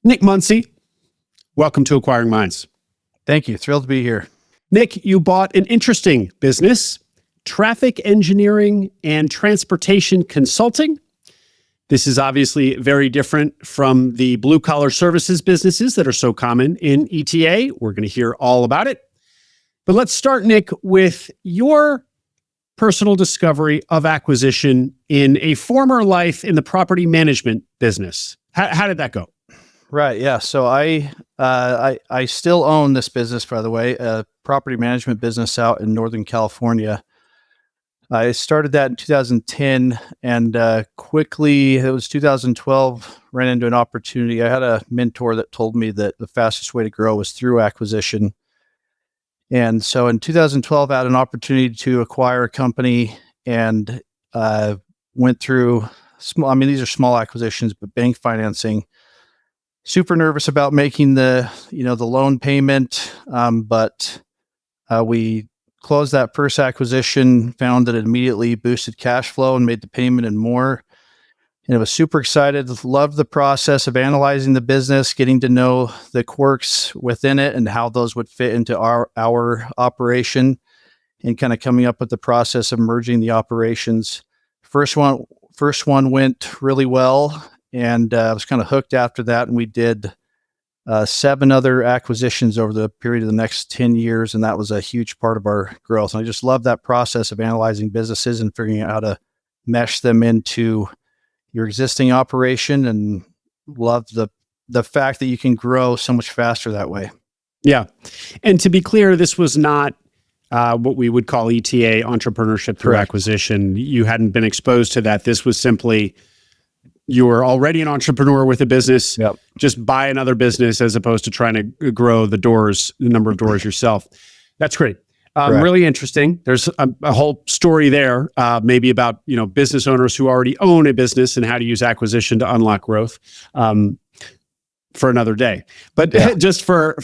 Nick Munsee, welcome to Acquiring Minds. Thank you. Thrilled to be here. Nick, you bought an interesting business, traffic engineering and transportation consulting. This is obviously very different from the blue-collar services businesses that are so common in ETA. We're going to hear all about it. But let's start, Nick, with your personal discovery of acquisition in a former life in the property management business. How did that go? Right. Yeah. So I still own this business, by the way, a property management business out in Northern California. I started that in 2010 and quickly, it was 2012, ran into an opportunity. I had a mentor that told me that the fastest way to grow was through acquisition. And so in 2012, I had an opportunity to acquire a company and went through these are small acquisitions, but bank financing. Super nervous about making the loan payment, but we closed that first acquisition, found that it immediately boosted cash flow and made the payment and more. And I was super excited, loved the process of analyzing the business, getting to know the quirks within it and how those would fit into our operation, and kind of coming up with the process of merging the operations. First one went really well, and I was kind of hooked after that. And we did 7 other acquisitions over the period of the next 10 years. And that was a huge part of our growth. And I just love that process of analyzing businesses and figuring out how to mesh them into your existing operation, and love the fact that you can grow so much faster that way. Yeah. And to be clear, this was not what we would call ETA, entrepreneurship through Correct. acquisition. You hadn't been exposed to that. This was simply, you were already an entrepreneur with a business. Yep. Just buy another business as opposed to trying to grow the number of doors yourself. That's great. Really interesting. There's a whole story there, maybe about business owners who already own a business and how to use acquisition to unlock growth, for another day. But just for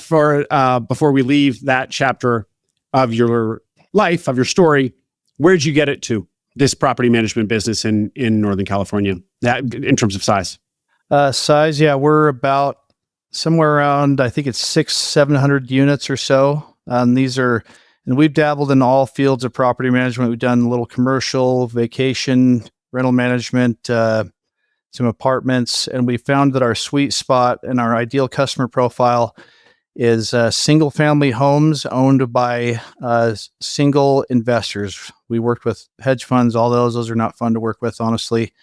before we leave that chapter of your life, of your story, where'd you get it to? This property management business in Northern California, that in terms of size? Size, yeah, we're about somewhere around, I think it's 600-700 units or so. And we've dabbled in all fields of property management. We've done a little commercial, vacation, rental management, some apartments, and we found that our sweet spot and our ideal customer profile is single family homes owned by single investors. We worked with hedge funds, all those are not fun to work with, honestly.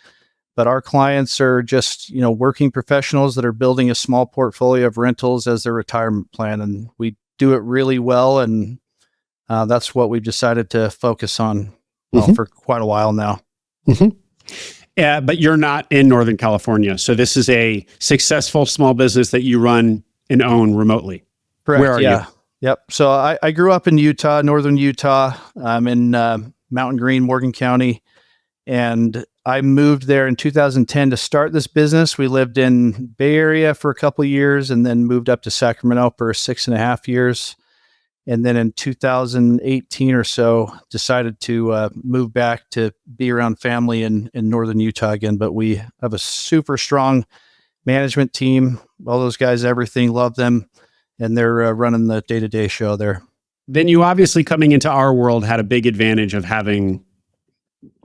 But our clients are just, working professionals that are building a small portfolio of rentals as their retirement plan. And we do it really well. And that's what we've decided to focus on for quite a while now. Mm-hmm. Yeah, but you're not in Northern California. So this is a successful small business that you run and own remotely. Correct. Where are you? Yep. So I grew up in Utah, northern Utah. I'm in Mountain Green, Morgan County. And I moved there in 2010 to start this business. We lived in Bay Area for a couple of years and then moved up to Sacramento for 6.5 years. And then in 2018 or so, decided to move back to be around family in northern Utah again. But we have a super strong management team. All those guys, everything, love them. And they're running the day-to-day show there. Then you obviously, coming into our world, had a big advantage of having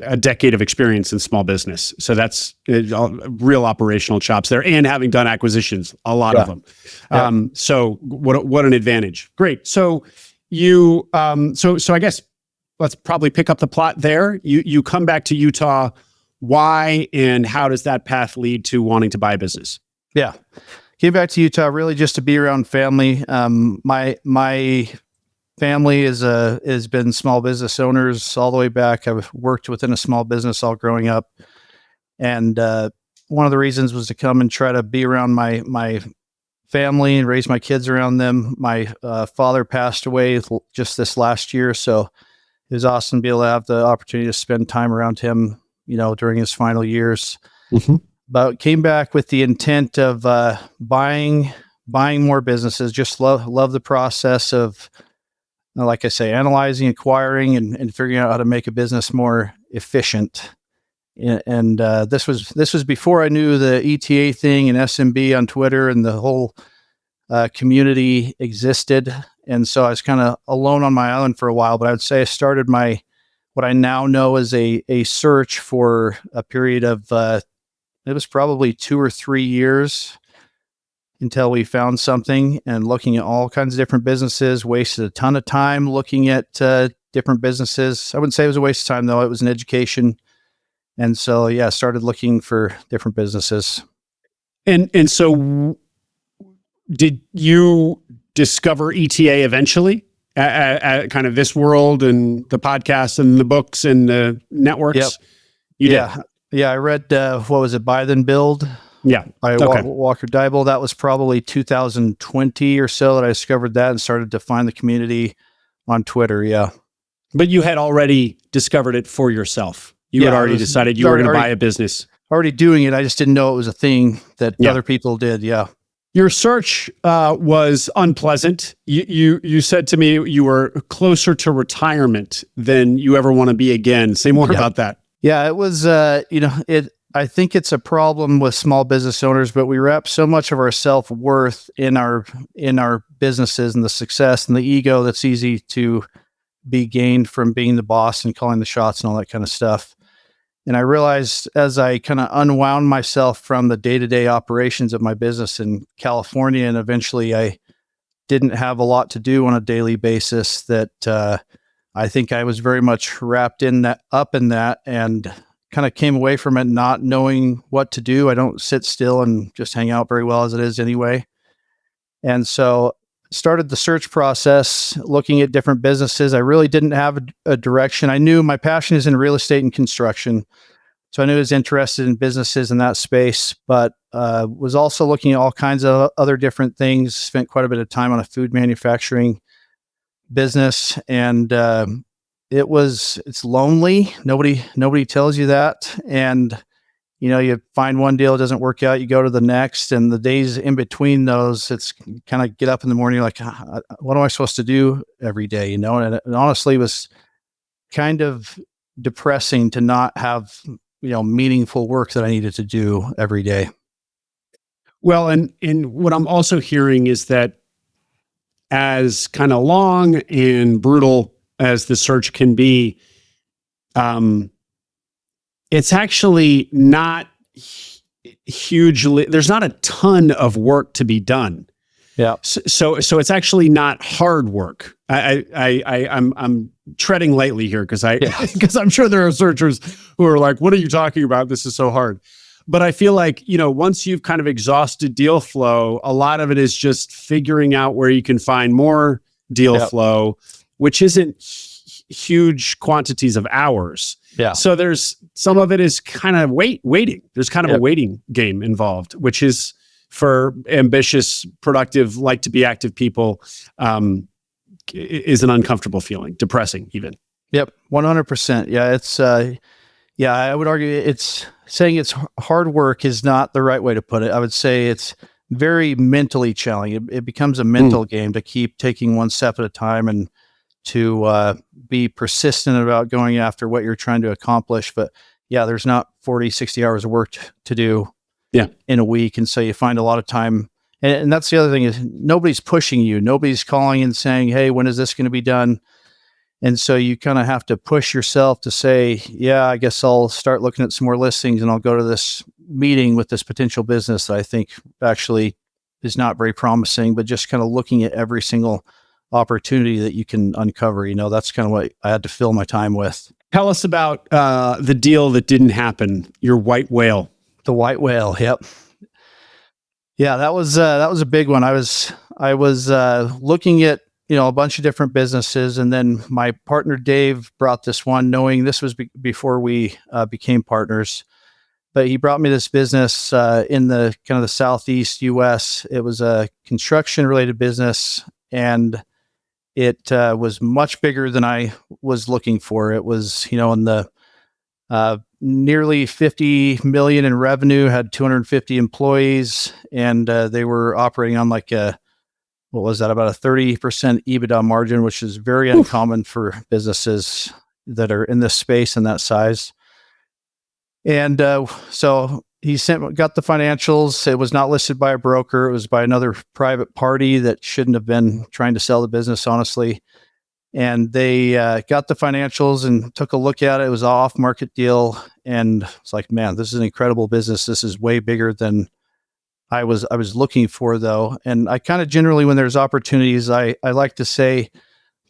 a decade of experience in small business. So that's real operational chops there, and having done acquisitions, a lot of them. Yeah. So what an advantage. Great. So you, so I guess let's probably pick up the plot there. You come back to Utah. Why and how does that path lead to wanting to buy a business? Yeah. Came back to Utah really just to be around family. My family has been small business owners all the way back. I've worked within a small business all growing up. And one of the reasons was to come and try to be around my family and raise my kids around them. My father passed away just this last year. So it was awesome to be able to have the opportunity to spend time around him, during his final years. Mm-hmm. But came back with the intent of buying more businesses. Just love the process of, like I say, analyzing, acquiring, and figuring out how to make a business more efficient. And this was before I knew the ETA thing and SMB on Twitter and the whole community existed. And so I was kind of alone on my island for a while. But I would say I started what I now know is a search for a period of it was probably 2 or 3 years until we found something, and looking at all kinds of different businesses, wasted a ton of time looking at different businesses. I wouldn't say it was a waste of time, though. It was an education. And so, yeah, started looking for different businesses. And so did you discover ETA eventually at kind of this world and the podcasts and the books and the networks? Yep. You did? Yeah. I read, what was it? Buy Then Build. Yeah. By Walker Dybel. That was probably 2020 or so that I discovered that and started to find the community on Twitter. Yeah. But you had already discovered it for yourself. You had already decided you were going to buy a business. Already doing it. I just didn't know it was a thing that other people did. Yeah. Your search was unpleasant. You said to me you were closer to retirement than you ever want to be again. Say more about that. Yeah, it was, I think it's a problem with small business owners, but we wrap so much of our self-worth in our businesses and the success and the ego that's easy to be gained from being the boss and calling the shots and all that kind of stuff. And I realized as I kind of unwound myself from the day-to-day operations of my business in California, and eventually I didn't have a lot to do on a daily basis, that I think I was very much wrapped up in that, and kind of came away from it not knowing what to do. I don't sit still and just hang out very well as it is anyway. And so started the search process, looking at different businesses. I really didn't have a direction. I knew my passion is in real estate and construction. So I knew I was interested in businesses in that space, but was also looking at all kinds of other different things, spent quite a bit of time on a food manufacturing business. And it's lonely. Nobody tells you that. And, you find one deal, it doesn't work out, you go to the next, and the days in between those, it's kind of get up in the morning, like, what am I supposed to do every day? And it honestly was kind of depressing to not have, meaningful work that I needed to do every day. Well, and what I'm also hearing is that as kind of long and brutal as the search can be, it's actually not hugely, there's not a ton of work to be done. Yeah. So it's actually not hard work. I'm treading lightly here because I'm sure there are searchers who are like, what are you talking about? This is so hard. But I feel like, once you've kind of exhausted deal flow, a lot of it is just figuring out where you can find more deal flow, which isn't huge quantities of hours. Yeah. So there's some of it is kind of waiting. There's kind of a waiting game involved, which is for ambitious, productive, like to be active people, is an uncomfortable feeling, depressing even. Yep. 100%. Yeah. It's, I would argue it's saying it's hard work is not the right way to put it. I would say it's very mentally challenging. It becomes a mental game to keep taking one step at a time and to be persistent about going after what you're trying to accomplish. But yeah, there's not 40, 60 hours of work to do in a week. And so you find a lot of time. And that's the other thing, is nobody's pushing you. Nobody's calling and saying, hey, when is this going to be done? And so you kind of have to push yourself to say, yeah, I guess I'll start looking at some more listings and I'll go to this meeting with this potential business that I think actually is not very promising, but just kind of looking at every single opportunity that you can uncover. That's kind of what I had to fill my time with. Tell us about the deal that didn't happen, your white whale. The white whale. Yep. Yeah, that was a big one. I was looking at, a bunch of different businesses, and then my partner Dave brought this one, knowing this was before we became partners. But he brought me this business in the kind of the Southeast U.S. It was a construction related business, and it was much bigger than I was looking for. It was, in the nearly 50 million in revenue, had 250 employees, and they were operating on like about a 30% EBITDA margin, which is very uncommon for businesses that are in this space and that size. And so he got the financials. It was not listed by a broker. It was by another private party that shouldn't have been trying to sell the business, honestly. And they got the financials and took a look at it. It was an off-market deal. And it's like, man, this is an incredible business. This is way bigger than I was looking for, though. And I kind of generally, when there's opportunities, I like to say,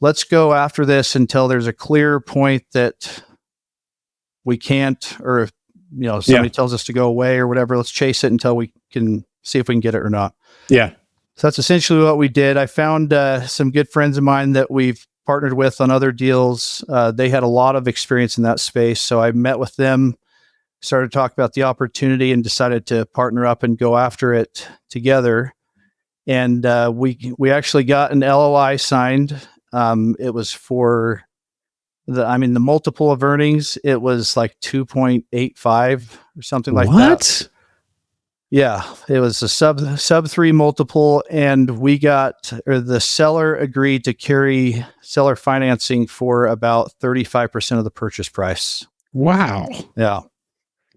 let's go after this until there's a clear point that we can't, or if somebody tells us to go away or whatever, let's chase it until we can see if we can get it or not. Yeah. So that's essentially what we did. I found some good friends of mine that we've partnered with on other deals. They had a lot of experience in that space. So I met with them, started to talk about the opportunity, and decided to partner up and go after it together. And we actually got an LOI signed. It was for the multiple of earnings, it was like 2.85 or something like that. What? Yeah, it was a sub 3 multiple, and the seller agreed to carry seller financing for about 35% of the purchase price. Wow. Yeah.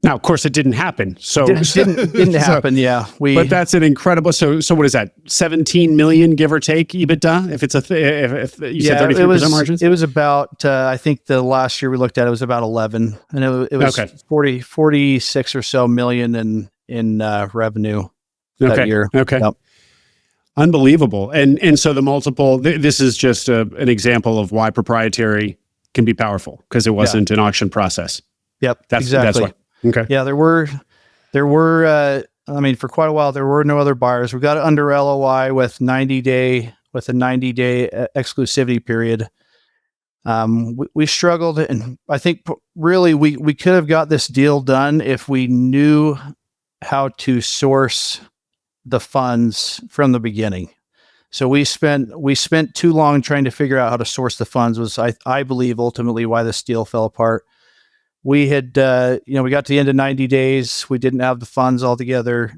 Now, of course, it didn't happen. So didn't happen. Yeah, but that's an incredible. So what is that? 17 million, give or take, EBITDA. If it's if you said 33% margins, it was about. I think the last year we looked at it was about 11, and it was okay. 46 or so million in revenue that year. Okay. Yep. Unbelievable. And so the multiple. This is just an example of why proprietary can be powerful, because it wasn't an auction process. Yep. That's why. Okay. Yeah, there were, for quite a while, there were no other buyers. We got it under LOI with a 90-day exclusivity period. We struggled, and I think really we could have got this deal done if we knew how to source the funds from the beginning. So we spent too long trying to figure out how to source the funds, was I believe ultimately why this deal fell apart. We had, we got to the end of 90 days. We didn't have the funds altogether.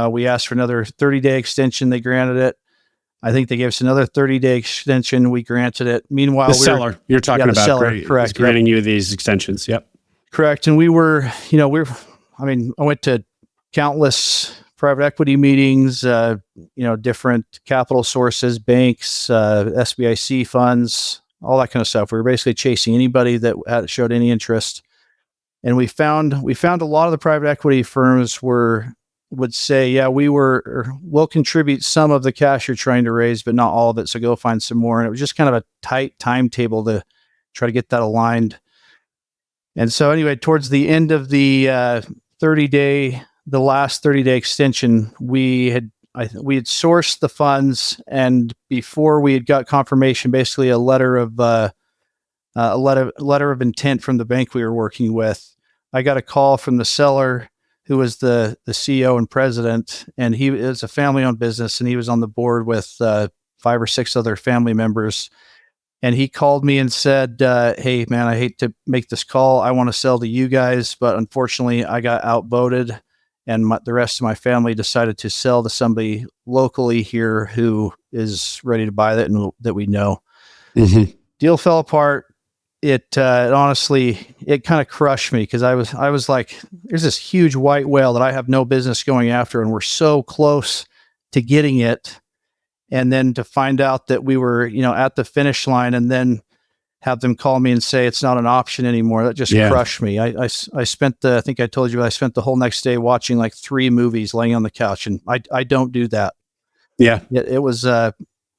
We asked for another 30-day extension. They granted it. I think they gave us another 30-day extension. We granted it. Meanwhile, seller you're talking about, seller, correct, granting you these extensions. Yep. Correct. And I went to countless private equity meetings, different capital sources, banks, SBIC funds, all that kind of stuff. We were basically chasing anybody that showed any interest. And we found a lot of the private equity firms would say, yeah, we'll contribute some of the cash you're trying to raise, but not all of it. So go find some more. And it was just kind of a tight timetable to try to get that aligned. And so anyway, towards the end of the last 30-day extension, we had sourced the funds, and before we had got confirmation, basically a letter of intent from the bank we were working with, I got a call from the seller, who was the CEO and president, and he is a family-owned business, and he was on the board with 5 or 6 other family members. And he called me and said, hey, man, I hate to make this call. I want to sell to you guys, but unfortunately, I got outvoted, and the rest of my family decided to sell to somebody locally here who is ready to buy that and that we know. Mm-hmm. Deal fell apart. It honestly, it kind of crushed me, because I was like, there's this huge white whale that I have no business going after, and we're so close to getting it. And then to find out that we were, at the finish line, and then have them call me and say it's not an option anymore, that just crushed me. I spent I think I told you, I spent the whole next day watching like 3 movies, laying on the couch, and I don't do that. Yeah. It was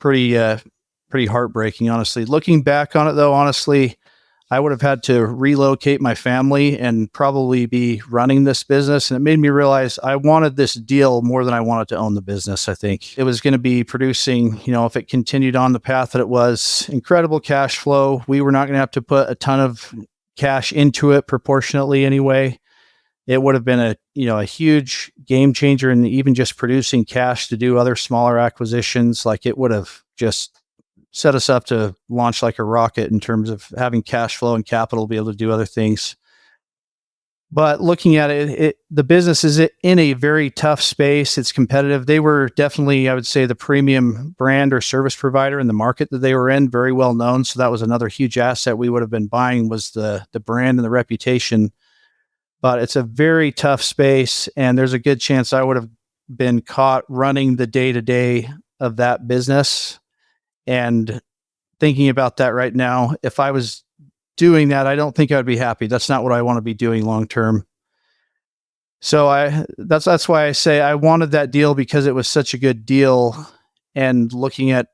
pretty heartbreaking, honestly. Looking back on it, though, honestly, I would have had to relocate my family and probably be running this business. And it made me realize I wanted this deal more than I wanted to own the business. I think it was going to be producing, if it continued on the path that it was, incredible cash flow. We were not going to have to put a ton of cash into it proportionately anyway. It would have been a huge game changer, and even just producing cash to do other smaller acquisitions. Like, it would have just set us up to launch like a rocket in terms of having cash flow and capital to be able to do other things. But looking at it, the business is in a very tough space. It's competitive. They were definitely, I would say, the premium brand or service provider in the market that they were in, very well known. So that was another huge asset we would have been buying, was the brand and the reputation. but it's a very tough space, and there's a good chance I would have been caught running the day-to-day of that business. And thinking about that right now, if I was doing that, I don't think I'd be happy. That's not what I want to be doing long term. So that's why I say I wanted that deal, because it was such a good deal. And looking at,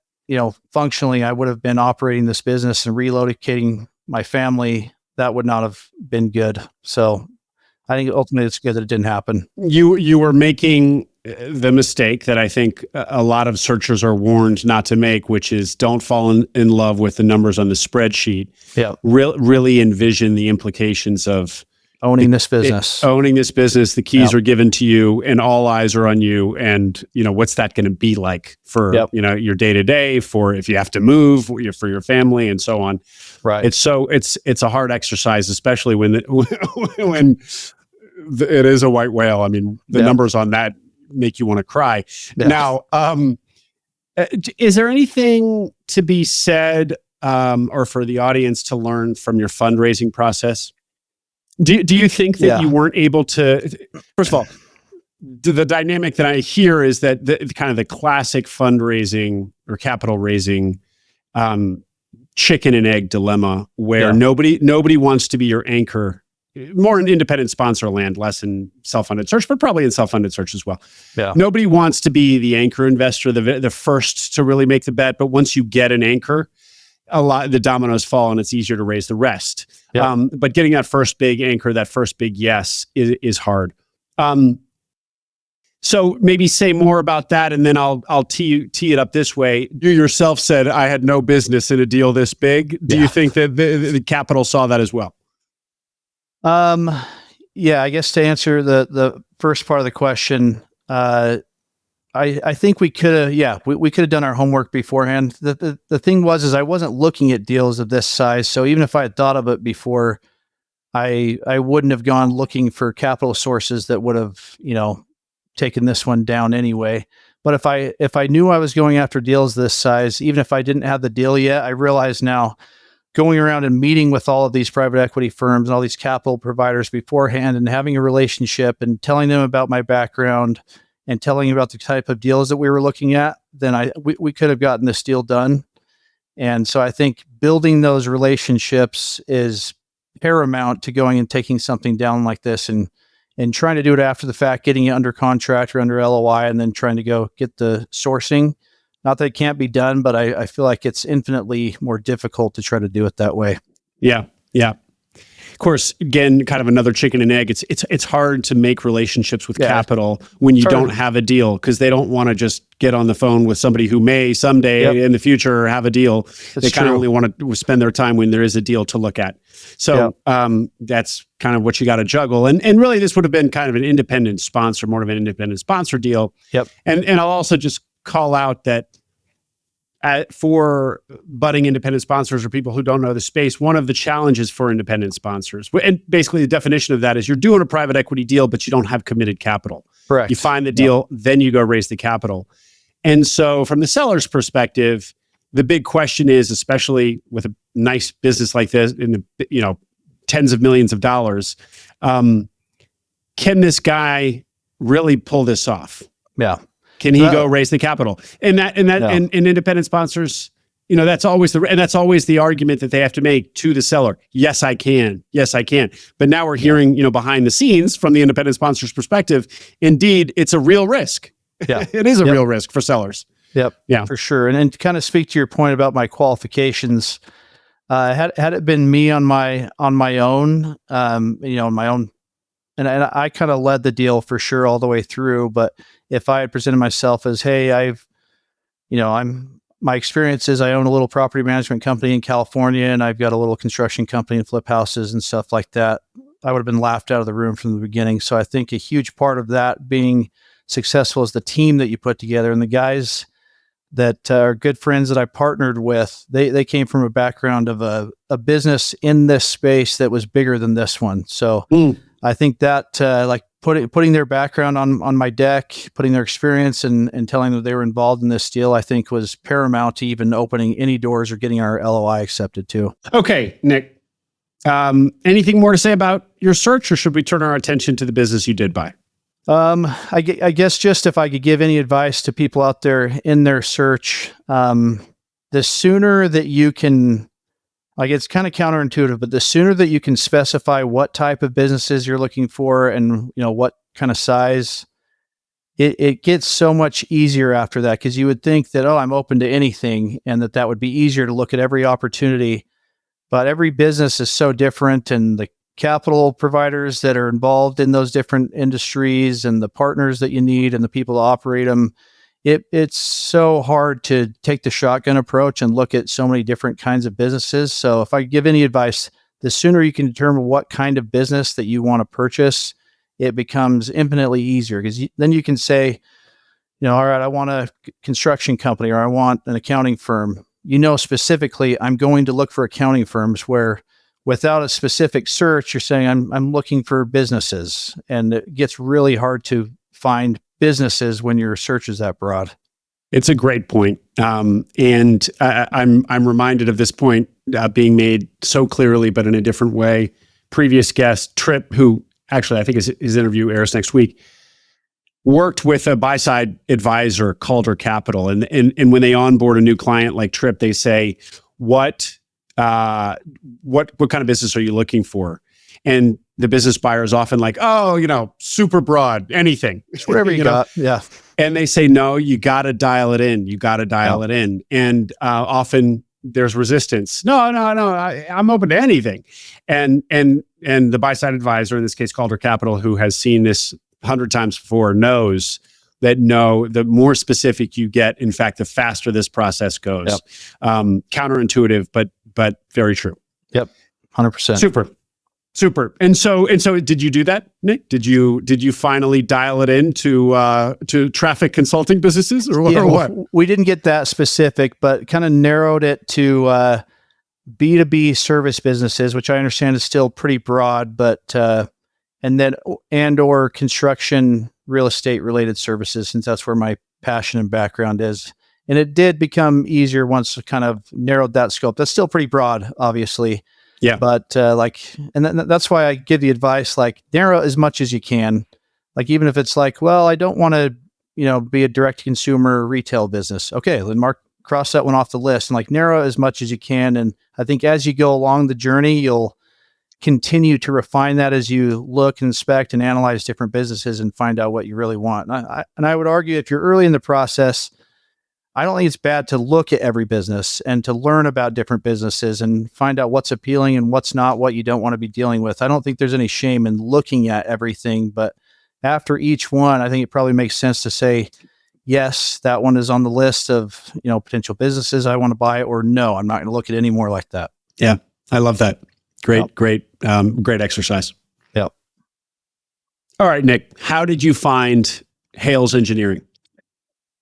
functionally, I would have been operating this business and relocating my family. That would not have been good. So I think ultimately it's good that it didn't happen. You were making the mistake that I think a lot of searchers are warned not to make, which is don't fall in love with the numbers on the spreadsheet. Yeah. Really envision the implications of owning this business. The keys are given to you and all eyes are on you. And, what's that going to be like for, your day to day, for if you have to move for your family and so on. Right. It's a hard exercise, especially when when it is a white whale. I mean, the numbers on that make you want to cry. Yeah. Now, is there anything to be said or for the audience to learn from your fundraising process? Do you think that you weren't able to, first of all, the dynamic that I hear is that the kind of the classic fundraising or capital raising chicken and egg dilemma, where nobody wants to be your anchor. More in independent sponsor land, less in self-funded search, but probably in self-funded search as well. Yeah. Nobody wants to be the anchor investor, the first to really make the bet. But once you get an anchor, the dominoes fall and it's easier to raise the rest. Yep. But getting that first big anchor, that first big yes is hard. So maybe say more about that, and then I'll tee it up this way. You yourself said I had no business in a deal this big. Do you think that the capital saw that as well? I guess to answer the first part of the question, I think we could have, we could have done our homework beforehand. The thing was I wasn't looking at deals of this size. So even if I had thought of it before, I wouldn't have gone looking for capital sources that would have, taken this one down anyway. But if I knew I was going after deals this size, even if I didn't have the deal yet, I realize now, going around and meeting with all of these private equity firms and all these capital providers beforehand and having a relationship and telling them about my background and telling them about the type of deals that we were looking at, then we could have gotten this deal done. And so I think building those relationships is paramount to going and taking something down like this and trying to do it after the fact, getting it under contract or under LOI, and then trying to go get the sourcing. Not that it can't be done, but I feel like it's infinitely more difficult to try to do it that way. Yeah. Of course, again, kind of another chicken and egg. It's hard to make relationships with capital when you don't have a deal, because they don't want to just get on the phone with somebody who may someday in the future have a deal. They kind of only want to spend their time when there is a deal to look at. So that's kind of what you got to juggle. And really, this would have been kind of an independent sponsor, more of an independent sponsor deal. Yep. And I'll also just call out that for budding independent sponsors or people who don't know the space, one of the challenges for independent sponsors, and basically the definition of that is you're doing a private equity deal, but you don't have committed capital. Correct. You find the deal, then you go raise the capital. And so from the seller's perspective, the big question is, especially with a nice business like this, in the, tens of millions of dollars, can this guy really pull this off? Yeah. Can he go raise the capital? And independent sponsors, that's always the argument that they have to make to the seller. Yes, I can. Yes, I can. But now we're hearing, behind the scenes from the independent sponsor's perspective, indeed, it's a real risk. Yeah. It is a real risk for sellers. Yep. Yeah, for sure. And to kind of speak to your point about my qualifications, had it been me on my own, my own, and I kind of led the deal for sure all the way through. But if I had presented myself as, hey, my experience is I own a little property management company in California, and I've got a little construction company and flip houses and stuff like that, I would have been laughed out of the room from the beginning. So I think a huge part of that being successful is the team that you put together, and the guys that are good friends that I partnered with, they came from a background of a business in this space that was bigger than this one. So I think that putting their background on my deck, putting their experience and telling them they were involved in this deal, I think was paramount to even opening any doors or getting our LOI accepted too. Okay, Nick. Anything more to say about your search, or should we turn our attention to the business you did buy? I guess just if I could give any advice to people out there in their search, the sooner that you can, like, it's kind of counterintuitive, but the sooner that you can specify what type of businesses you're looking for and, what kind of size, it gets so much easier after that. Cause you would think that, I'm open to anything, and that would be easier to look at every opportunity, but every business is so different, and the capital providers that are involved in those different industries and the partners that you need and the people to operate them, it's so hard to take the shotgun approach and look at so many different kinds of businesses. So if I give any advice, the sooner you can determine what kind of business that you want to purchase, it becomes infinitely easier, because then you can say, all right, I want a construction company, or I want an accounting firm. Specifically, I'm going to look for accounting firms, where without a specific search, you're saying I'm looking for businesses, and it gets really hard to find businesses when your search is that broad. It's a great point, and I'm reminded of this point being made so clearly, but in a different way. Previous guest Tripp, who actually I think his interview airs next week, worked with a buy-side advisor, Calder Capital, and when they onboard a new client like Tripp, they say, what kind of business are you looking for? And the business buyer is often like, super broad, anything. Whatever you got. Yeah. And they say, no, you got to dial it in. You got to dial it in. And often there's resistance. No, I'm open to anything. And the buy-side advisor, in this case, Calder Capital, who has seen this 100 times before, knows that the more specific you get, in fact, the faster this process goes. Yep. Counterintuitive, but very true. Yep. 100%. Super. And so did you do that, Nick? Did you finally dial it in to traffic consulting businesses, or what? We didn't get that specific, but kind of narrowed it to B2B service businesses, which I understand is still pretty broad, but or construction, real estate related services, since that's where my passion and background is. And it did become easier once we kind of narrowed that scope. That's still pretty broad, obviously. Yeah. But that's why I give the advice, narrow as much as you can. Even if it's I don't want to, be a direct to consumer retail business. Okay, then cross that one off the list, and narrow as much as you can. And I think as you go along the journey, you'll continue to refine that as you look, inspect, and analyze different businesses and find out what you really want. And I would argue, if you're early in the process, I don't think it's bad to look at every business and to learn about different businesses and find out what's appealing and what's not, what you don't want to be dealing with. I don't think there's any shame in looking at everything, but after each one, I think it probably makes sense to say, yes, that one is on the list of, potential businesses I want to buy, or no, I'm not going to look at any more like that. Yeah. I love that. Great exercise. Yep. All right, Nick, how did you find Hales Engineering?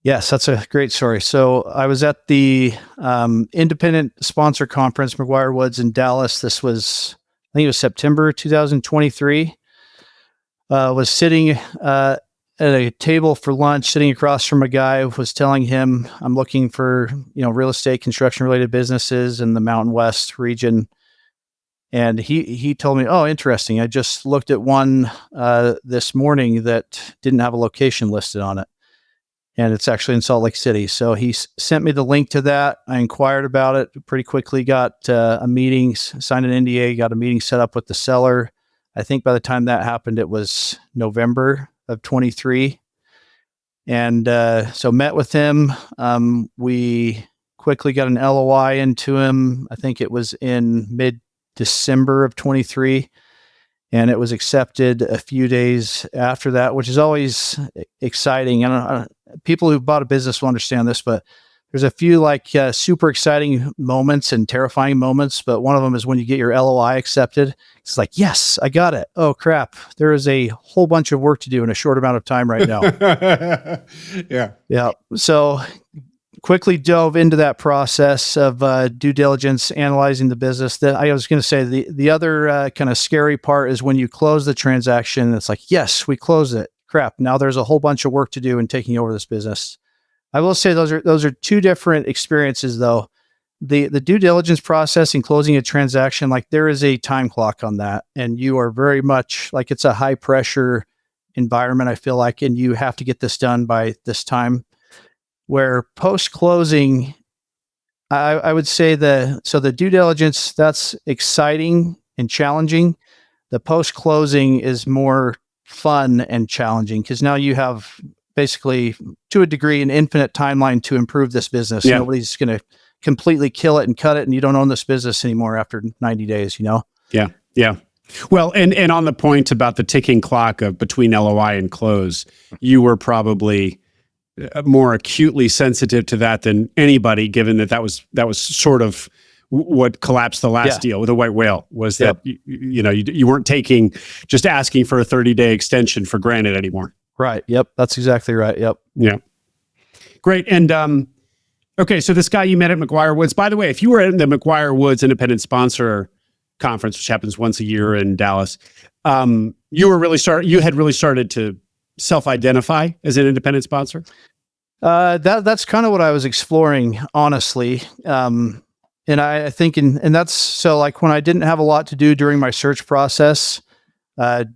Yes, that's a great story. So I was at the independent sponsor conference, McGuire Woods in Dallas. This was, I think it was September 2023. Was sitting at a table for lunch, sitting across from a guy who was telling him, I'm looking for, real estate, construction related businesses in the Mountain West region. And he told me, oh, interesting. I just looked at one this morning that didn't have a location listed on it. And it's actually in Salt Lake City. So he sent me the link to that. I inquired about it, pretty quickly got a meeting, signed an NDA, got a meeting set up with the seller. I think by the time that happened, it was November of 23. And so met with him. We quickly got an LOI into him. I think it was in mid-December of 23. And it was accepted a few days after that, which is always exciting. And people who bought a business will understand this, but there's a few super exciting moments and terrifying moments. But one of them is when you get your LOI accepted. It's like, yes, I got it. Oh, crap. There is a whole bunch of work to do in a short amount of time right now. Yeah. So quickly dove into that process of due diligence, analyzing the business. I was going to say the other kind of scary part is when you close the transaction. It's like, yes, we closed it. Crap. Now there's a whole bunch of work to do in taking over this business. I will say those are two different experiences, though. the due diligence process in closing a transaction, like there is a time clock on that, and you are very much like it's a high pressure environment, I feel like, and you have to get this done by this time. Where post closing, I would say the due diligence, that's exciting and challenging. The post closing is more fun and challenging because now you have basically, to a degree, an infinite timeline to improve this business. Yeah. Nobody's going to completely kill it and cut it, and you don't own this business anymore after 90 days, Yeah. Yeah. Well, and on the point about the ticking clock of between LOI and close, you were probably more acutely sensitive to that than anybody, given that was sort of what collapsed the last deal with the white whale, was that you weren't just asking for a 30-day extension for granted anymore. Right. Yep. That's exactly right. Yep. Yeah. Great. And okay, so this guy you met at McGuire Woods. By the way, if you were at the McGuire Woods Independent Sponsor Conference, which happens once a year in Dallas, you had really started to self-identify as an independent sponsor? That's kind of what I was exploring, honestly. And I think, and that's so like when I didn't have a lot to do during my search process, I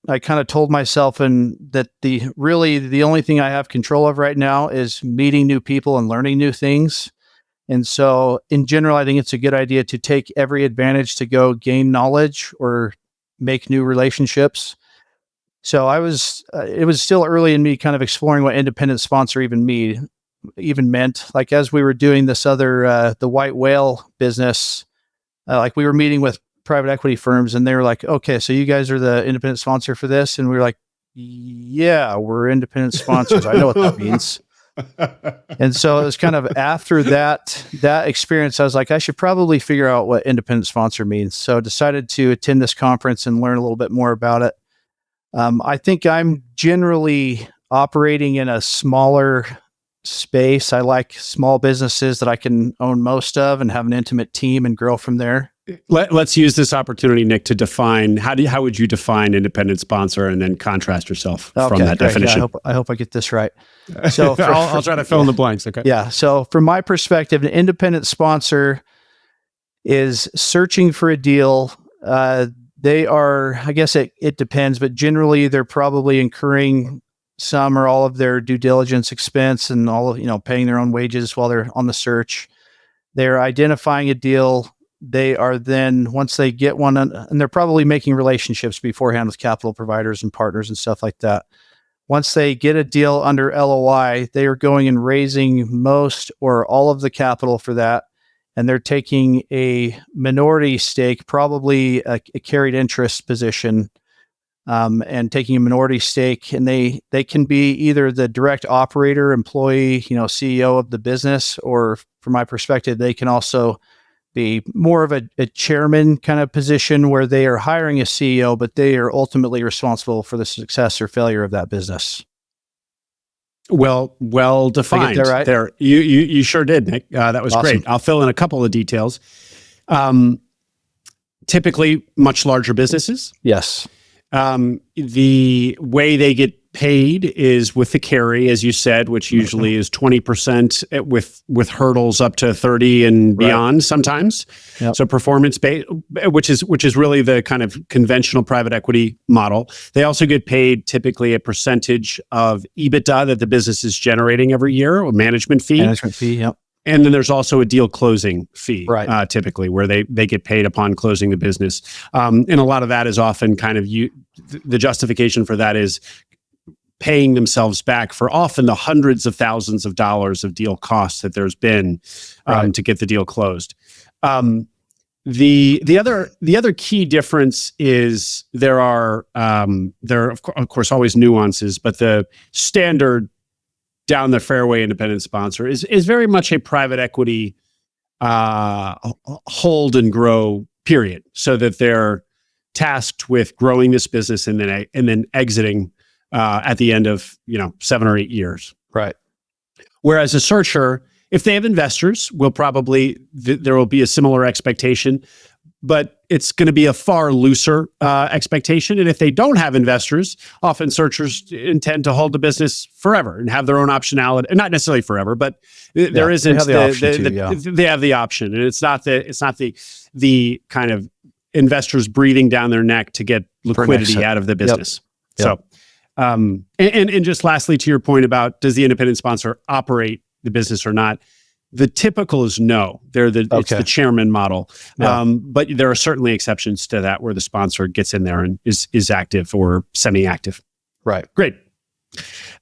kind of told myself that the only thing I have control of right now is meeting new people and learning new things. And so in general, I think it's a good idea to take every advantage to go gain knowledge or make new relationships. So it was still early in me kind of exploring what independent sponsor even meant. Like as we were doing this other, the white whale business, like we were meeting with private equity firms and they were like, okay, so you guys are the independent sponsor for this? And we were like, yeah, we're independent sponsors. I know what that means. And so it was kind of after that experience, I was like, I should probably figure out what independent sponsor means. So I decided to attend this conference and learn a little bit more about it. I think I'm generally operating in a smaller space. I like small businesses that I can own most of and have an intimate team and grow from there. Let's use this opportunity, Nick, to define how would you define independent sponsor and then contrast yourself from that definition. Yeah, I hope I get this right. So I'll try to fill in the blanks. Okay. Yeah. So from my perspective, an independent sponsor is searching for a deal. They are, I guess it depends, but generally they're probably incurring some or all of their due diligence expense and all of, paying their own wages while they're on the search. They're identifying a deal. They are then, once they get one, and they're probably making relationships beforehand with capital providers and partners and stuff like that. Once they get a deal under LOI, they are going and raising most or all of the capital for that. And they're taking a minority stake, probably a carried interest position, and taking a minority stake. And they can be either the direct operator, employee, CEO of the business, or from my perspective, they can also be more of a chairman kind of position where they are hiring a CEO, but they are ultimately responsible for the success or failure of that business. Well defined. That right? There, you sure did, Nick. That was Awesome. great. I'll fill in a couple of details. Typically, much larger businesses. Yes. The way they get paid is with the carry, as you said, which usually is 20% with hurdles up to 30 and beyond sometimes. Yep. So performance based, which is really the kind of conventional private equity model. They also get paid typically a percentage of EBITDA that the business is generating every year, or management fee. Yep. And then there's also a deal closing fee, right. Typically, where they get paid upon closing the business. And a lot of that is often kind of the justification for that is paying themselves back for often the hundreds of thousands of dollars of deal costs that there's been to get the deal closed. The other key difference is there are of course always nuances, but the standard down the fairway independent sponsor is very much a private equity hold and grow period, so that they're tasked with growing this business and then exiting at the end of 7 or 8 years. Right. Whereas a searcher, if they have investors, there will be a similar expectation, but it's going to be a far looser expectation. And if they don't have investors, often searchers intend to hold the business forever and have their own optionality. And not necessarily forever, but there isn't they have the option too, they have the option, and it's not the kind of investors breathing down their neck to get liquidity out of the business. Yep. So, and just lastly, to your point about does the independent sponsor operate the business or not? The typical is no. It's the chairman model. Yeah. But there are certainly exceptions to that where the sponsor gets in there and is active or semi-active. Right. Great.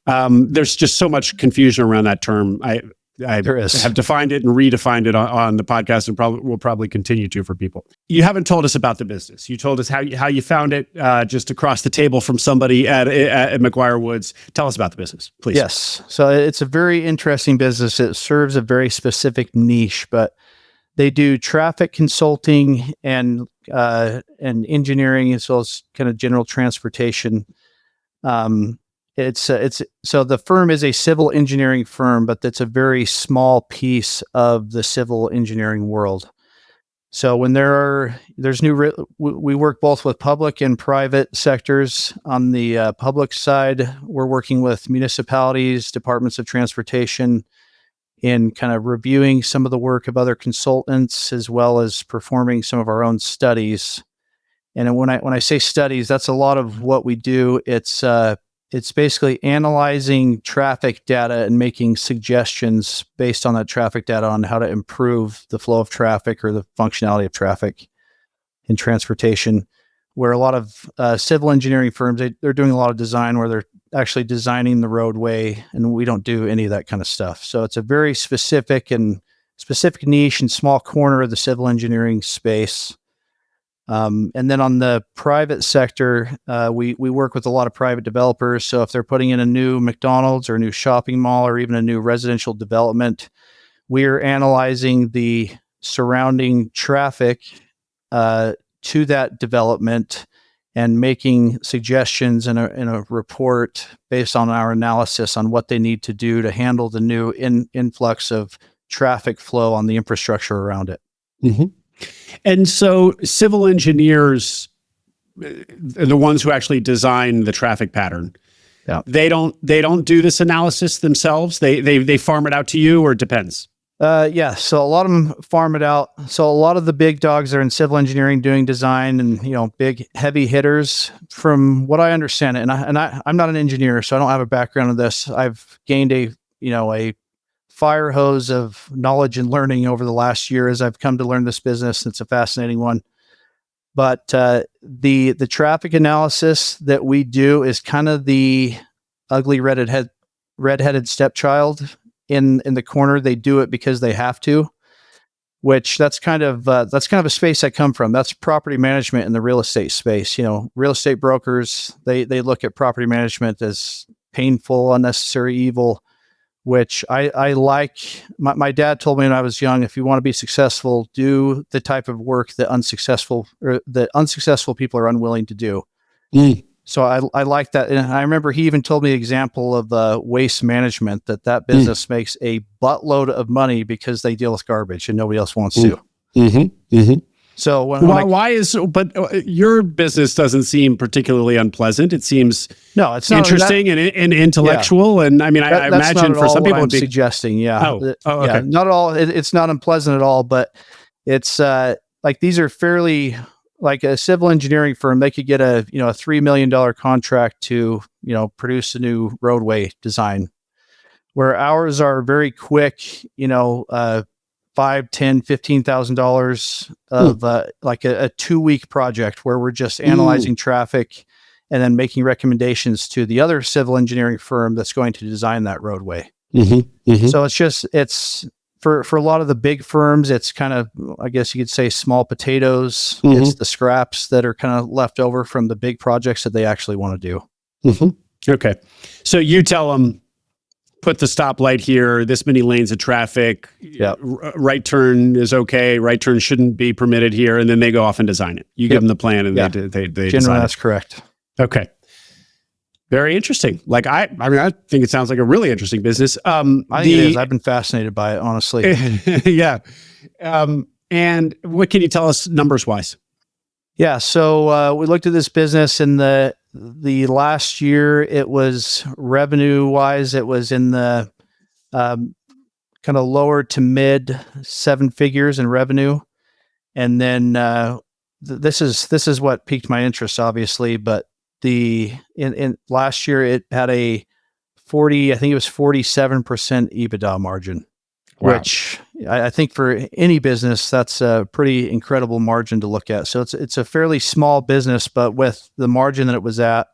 There's just so much confusion around that term. I have defined it and redefined it on the podcast, and will probably continue to for people. You haven't told us about the business. You told us how you found it just across the table from somebody at McGuire Woods. Tell us about the business, please. Yes. So it's a very interesting business. It serves a very specific niche, but they do traffic consulting and engineering as well as kind of general transportation. So the firm is a civil engineering firm, but that's a very small piece of the civil engineering world. So when we work both with public and private sectors. On the public side, we're working with municipalities, departments of transportation, in kind of reviewing some of the work of other consultants, as well as performing some of our own studies. And when I say studies, that's a lot of what we do. It's basically analyzing traffic data and making suggestions based on that traffic data on how to improve the flow of traffic or the functionality of traffic in transportation. Where a lot of civil engineering firms, they're doing a lot of design where they're actually designing the roadway, and we don't do any of that kind of stuff. So it's a very specific niche and small corner of the civil engineering space. And then on the private sector, we work with a lot of private developers. So if they're putting in a new McDonald's or a new shopping mall or even a new residential development, we're analyzing the surrounding traffic to that development and making suggestions in a report based on our analysis on what they need to do to handle the new influx of traffic flow on the infrastructure around it. Mm-hmm. And so civil engineers, the ones who actually design the traffic pattern, they don't do this analysis themselves. They farm it out to you, or it depends? So a lot of them farm it out. So a lot of the big dogs are in civil engineering doing design and, big heavy hitters from what I understand it. And I'm not an engineer, so I don't have a background in this. I've gained a fire hose of knowledge and learning over the last year as I've come to learn this business. It's a fascinating one. But the traffic analysis that we do is kind of the ugly redheaded stepchild in the corner. They do it because they have to, which that's kind of a space I come from. That's property management in the real estate space. Real estate brokers, they look at property management as painful, unnecessary evil, which I like. My dad told me when I was young, if you want to be successful, do the type of work that unsuccessful people are unwilling to do. Mm. So I like that. And I remember he even told me an example of waste management, that business makes a buttload of money because they deal with garbage and nobody else wants to. Mm-hmm. Mm-hmm. So but your business doesn't seem particularly unpleasant. It seems it's interesting and intellectual. Yeah. And I mean, I imagine for some people it would be suggesting. Yeah. Okay. Yeah, not at all. It's not unpleasant at all, but it's like these are fairly, like a civil engineering firm, they could get a $3 million contract to produce a new roadway design, where ours are very quick. $5,000, $10,000, $15,000 of like a 2-week project where we're just analyzing traffic and then making recommendations to the other civil engineering firm that's going to design that roadway. Mm-hmm. Mm-hmm. So it's for a lot of the big firms, it's kind of, I guess you could say, small potatoes. Mm-hmm. It's the scraps that are kind of left over from the big projects that they actually want to do. Mm-hmm. Okay. So you tell them, put the stoplight here, this many lanes of traffic, right turn is okay, right turn shouldn't be permitted here, and then they go off and design it. You give them the plan and they generally that's correct. Okay. Very interesting. Like I think it sounds like a really interesting business. I think it is. I've been fascinated by it, honestly. Yeah. And what can you tell us numbers wise? Yeah, so we looked at this business in the last year. It was revenue wise, it was in the kind of lower to mid seven figures in revenue, and then this is what piqued my interest, obviously. But in last year, it had a 40, I think it was 47% EBITDA margin. Wow. Which I think for any business, that's a pretty incredible margin to look at. So it's a fairly small business, but with the margin that it was at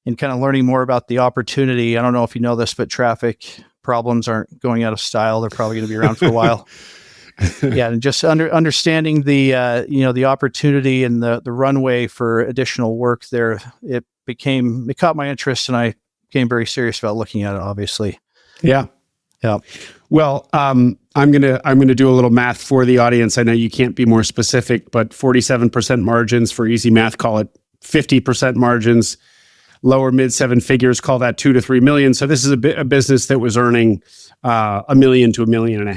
and kind of learning more about the opportunity, I don't know if you know this, but traffic problems aren't going out of style. They're probably going to be around for a while. Yeah, and just understanding the the opportunity and the runway for additional work there, it caught my interest, and I became very serious about looking at it, obviously. Yeah. Yeah. Well, I'm gonna do a little math for the audience. I know you can't be more specific, but 47% margins for easy math, call it 50% margins, lower mid seven figures, call that 2 to 3 million. So this is a business that was earning $1 million to $1.5 million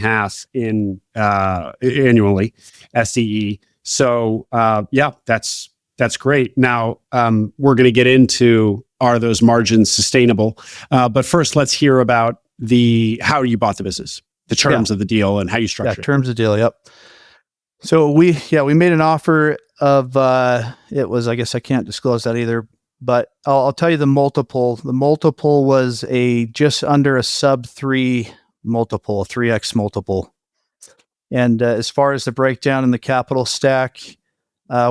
in annually SCE. So yeah, that's great. Now we're going to get into, are those margins sustainable? But first, let's hear about how you bought the business, the terms of the deal, and how you structured it. Terms of the deal. Yep. So we made an offer of it was, I guess I can't disclose that either, but I'll tell you the multiple. The multiple was just under a sub 3 multiple, a 3x multiple. And as far as the breakdown in the capital stack,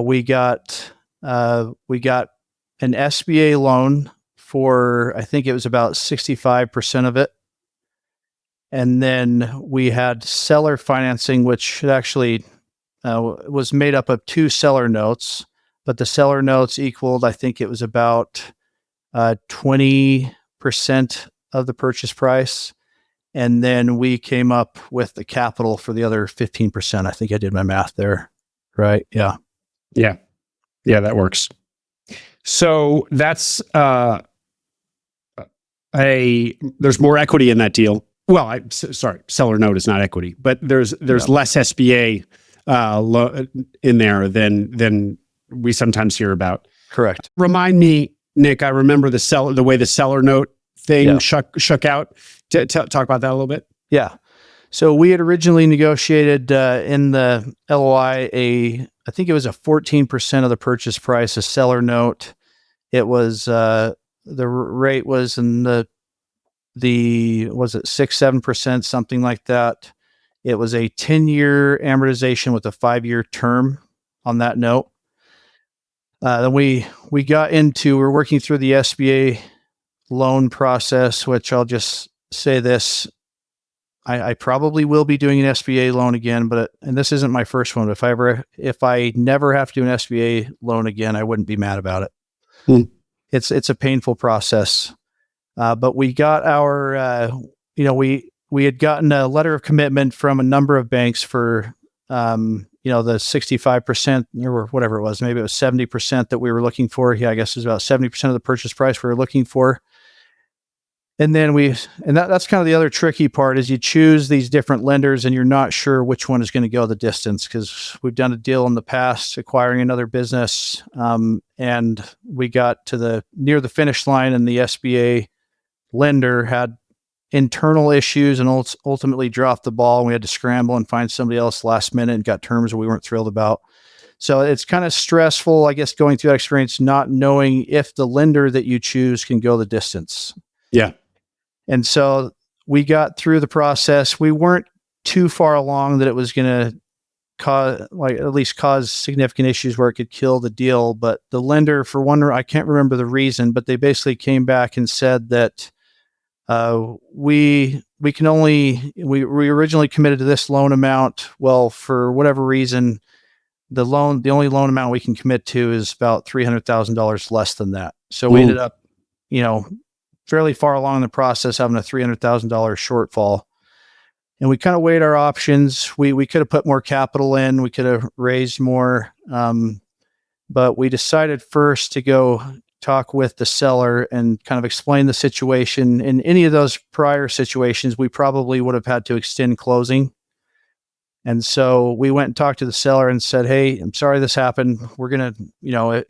we got an SBA loan for, I think it was about 65% of it. And then we had seller financing, which actually was made up of 2 seller notes, but the seller notes equaled, I think it was about 20% of the purchase price. And then we came up with the capital for the other 15%. I think I did my math there. Right. Yeah. Yeah. Yeah, that works. So that's there's more equity in that deal. Well, sorry, seller note is not equity, but there's less SBA in there than we sometimes hear about. Correct. Remind me, Nick. I remember the way the seller note thing shook out. Talk about that a little bit. Yeah. So we had originally negotiated in the LOI I think it was a 14% of the purchase price, a seller note. It was the rate was in was it 6-7%, something like that. It was a 10-year amortization with a 5-year term on that note. Then we were working through the SBA loan process, which I'll just say this. I probably will be doing an SBA loan again, and this isn't my first one. If I never have to do an SBA loan again, I wouldn't be mad about it. It's a painful process. But we got our, we had gotten a letter of commitment from a number of banks for, the 65% or whatever it was. Maybe it was 70% that we were looking for. Yeah, I guess it was about 70% of the purchase price we were looking for. And then that's kind of the other tricky part is you choose these different lenders and you're not sure which one is going to go the distance, because we've done a deal in the past acquiring another business. And we got to near the finish line, and the SBA lender had internal issues and ultimately dropped the ball, and we had to scramble and find somebody else last minute and got terms that we weren't thrilled about. So it's kind of stressful, I guess, going through that experience, not knowing if the lender that you choose can go the distance. Yeah. And so we got through the process. We weren't too far along that it was going to cause significant issues where it could kill the deal. But the lender, for one, I can't remember the reason, but they basically came back and said that we originally committed to this loan amount. Well, for whatever reason, the only loan amount we can commit to is about $300,000 less than that. So we ended up, fairly far along in the process, having a $300,000 shortfall. And we kind of weighed our options. We could have put more capital in. We could have raised more. But we decided first to go talk with the seller and kind of explain the situation. In any of those prior situations, we probably would have had to extend closing. And so we went and talked to the seller and said, "Hey, I'm sorry this happened. We're going to,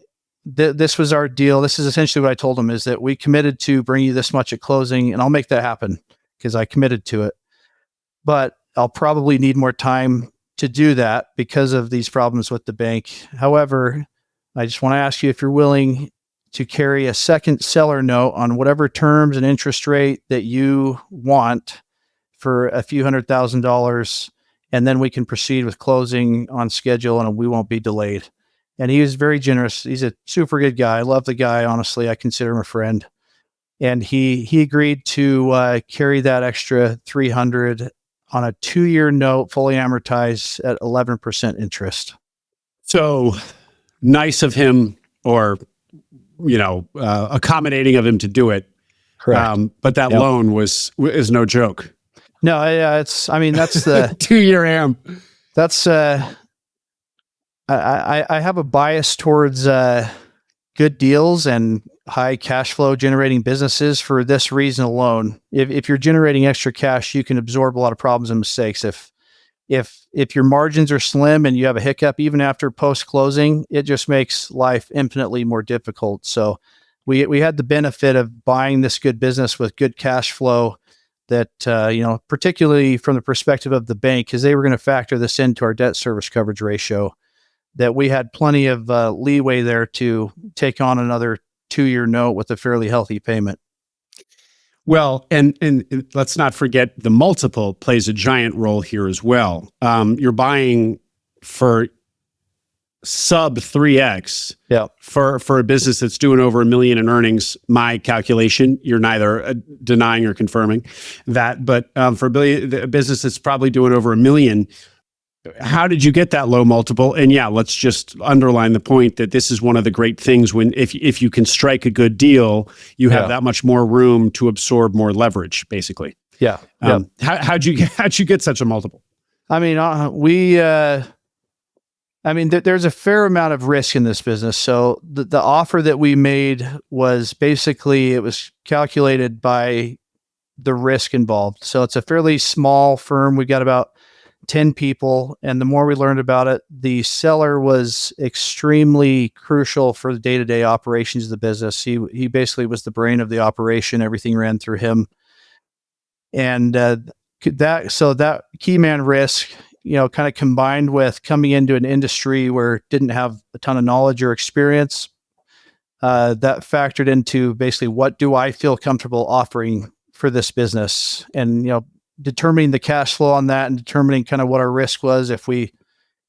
this was our deal. This is essentially what I told him, is that we committed to bring you this much at closing, and I'll make that happen because I committed to it. But I'll probably need more time to do that because of these problems with the bank. However, I just want to ask you if you're willing to carry a second seller note on whatever terms and interest rate that you want for a few $100,000, and then we can proceed with closing on schedule and we won't be delayed." And he was very generous. He's a super good guy. I love the guy. Honestly, I consider him a friend. And he agreed to carry that extra 300 on a 2-year note, fully amortized at 11% interest. So nice of him, or accommodating of him to do it. Correct. But that loan is no joke. No, that's the 2-year am. That's I have a bias towards good deals and high cash flow generating businesses for this reason alone. If you're generating extra cash, you can absorb a lot of problems and mistakes. If your margins are slim and you have a hiccup even after post closing, it just makes life infinitely more difficult. So we had the benefit of buying this good business with good cash flow that particularly from the perspective of the bank, because they were going to factor this into our debt service coverage ratio, that we had plenty of leeway there to take on another 2-year note with a fairly healthy payment. Well, and let's not forget the multiple plays a giant role here as well. You're buying for sub 3x for a business that's doing over $1 million in earnings. My calculation, you're neither denying or confirming that, but for a business that's probably doing over $1 million, how did you get that low multiple? And yeah, let's just underline the point that this is one of the great things when if you can strike a good deal, you have that much more room to absorb more leverage, basically. Yeah. How'd you get such a multiple? I mean, there's a fair amount of risk in this business. So the offer that we made was basically, it was calculated by the risk involved. So it's a fairly small firm. We got about 10 people. And the more we learned about it, the seller was extremely crucial for the day-to-day operations of the business. He basically was the brain of the operation. Everything ran through him. And that key man risk, kind of combined with coming into an industry where it didn't have a ton of knowledge or experience, that factored into basically what do I feel comfortable offering for this business, and determining the cash flow on that and determining kind of what our risk was. If we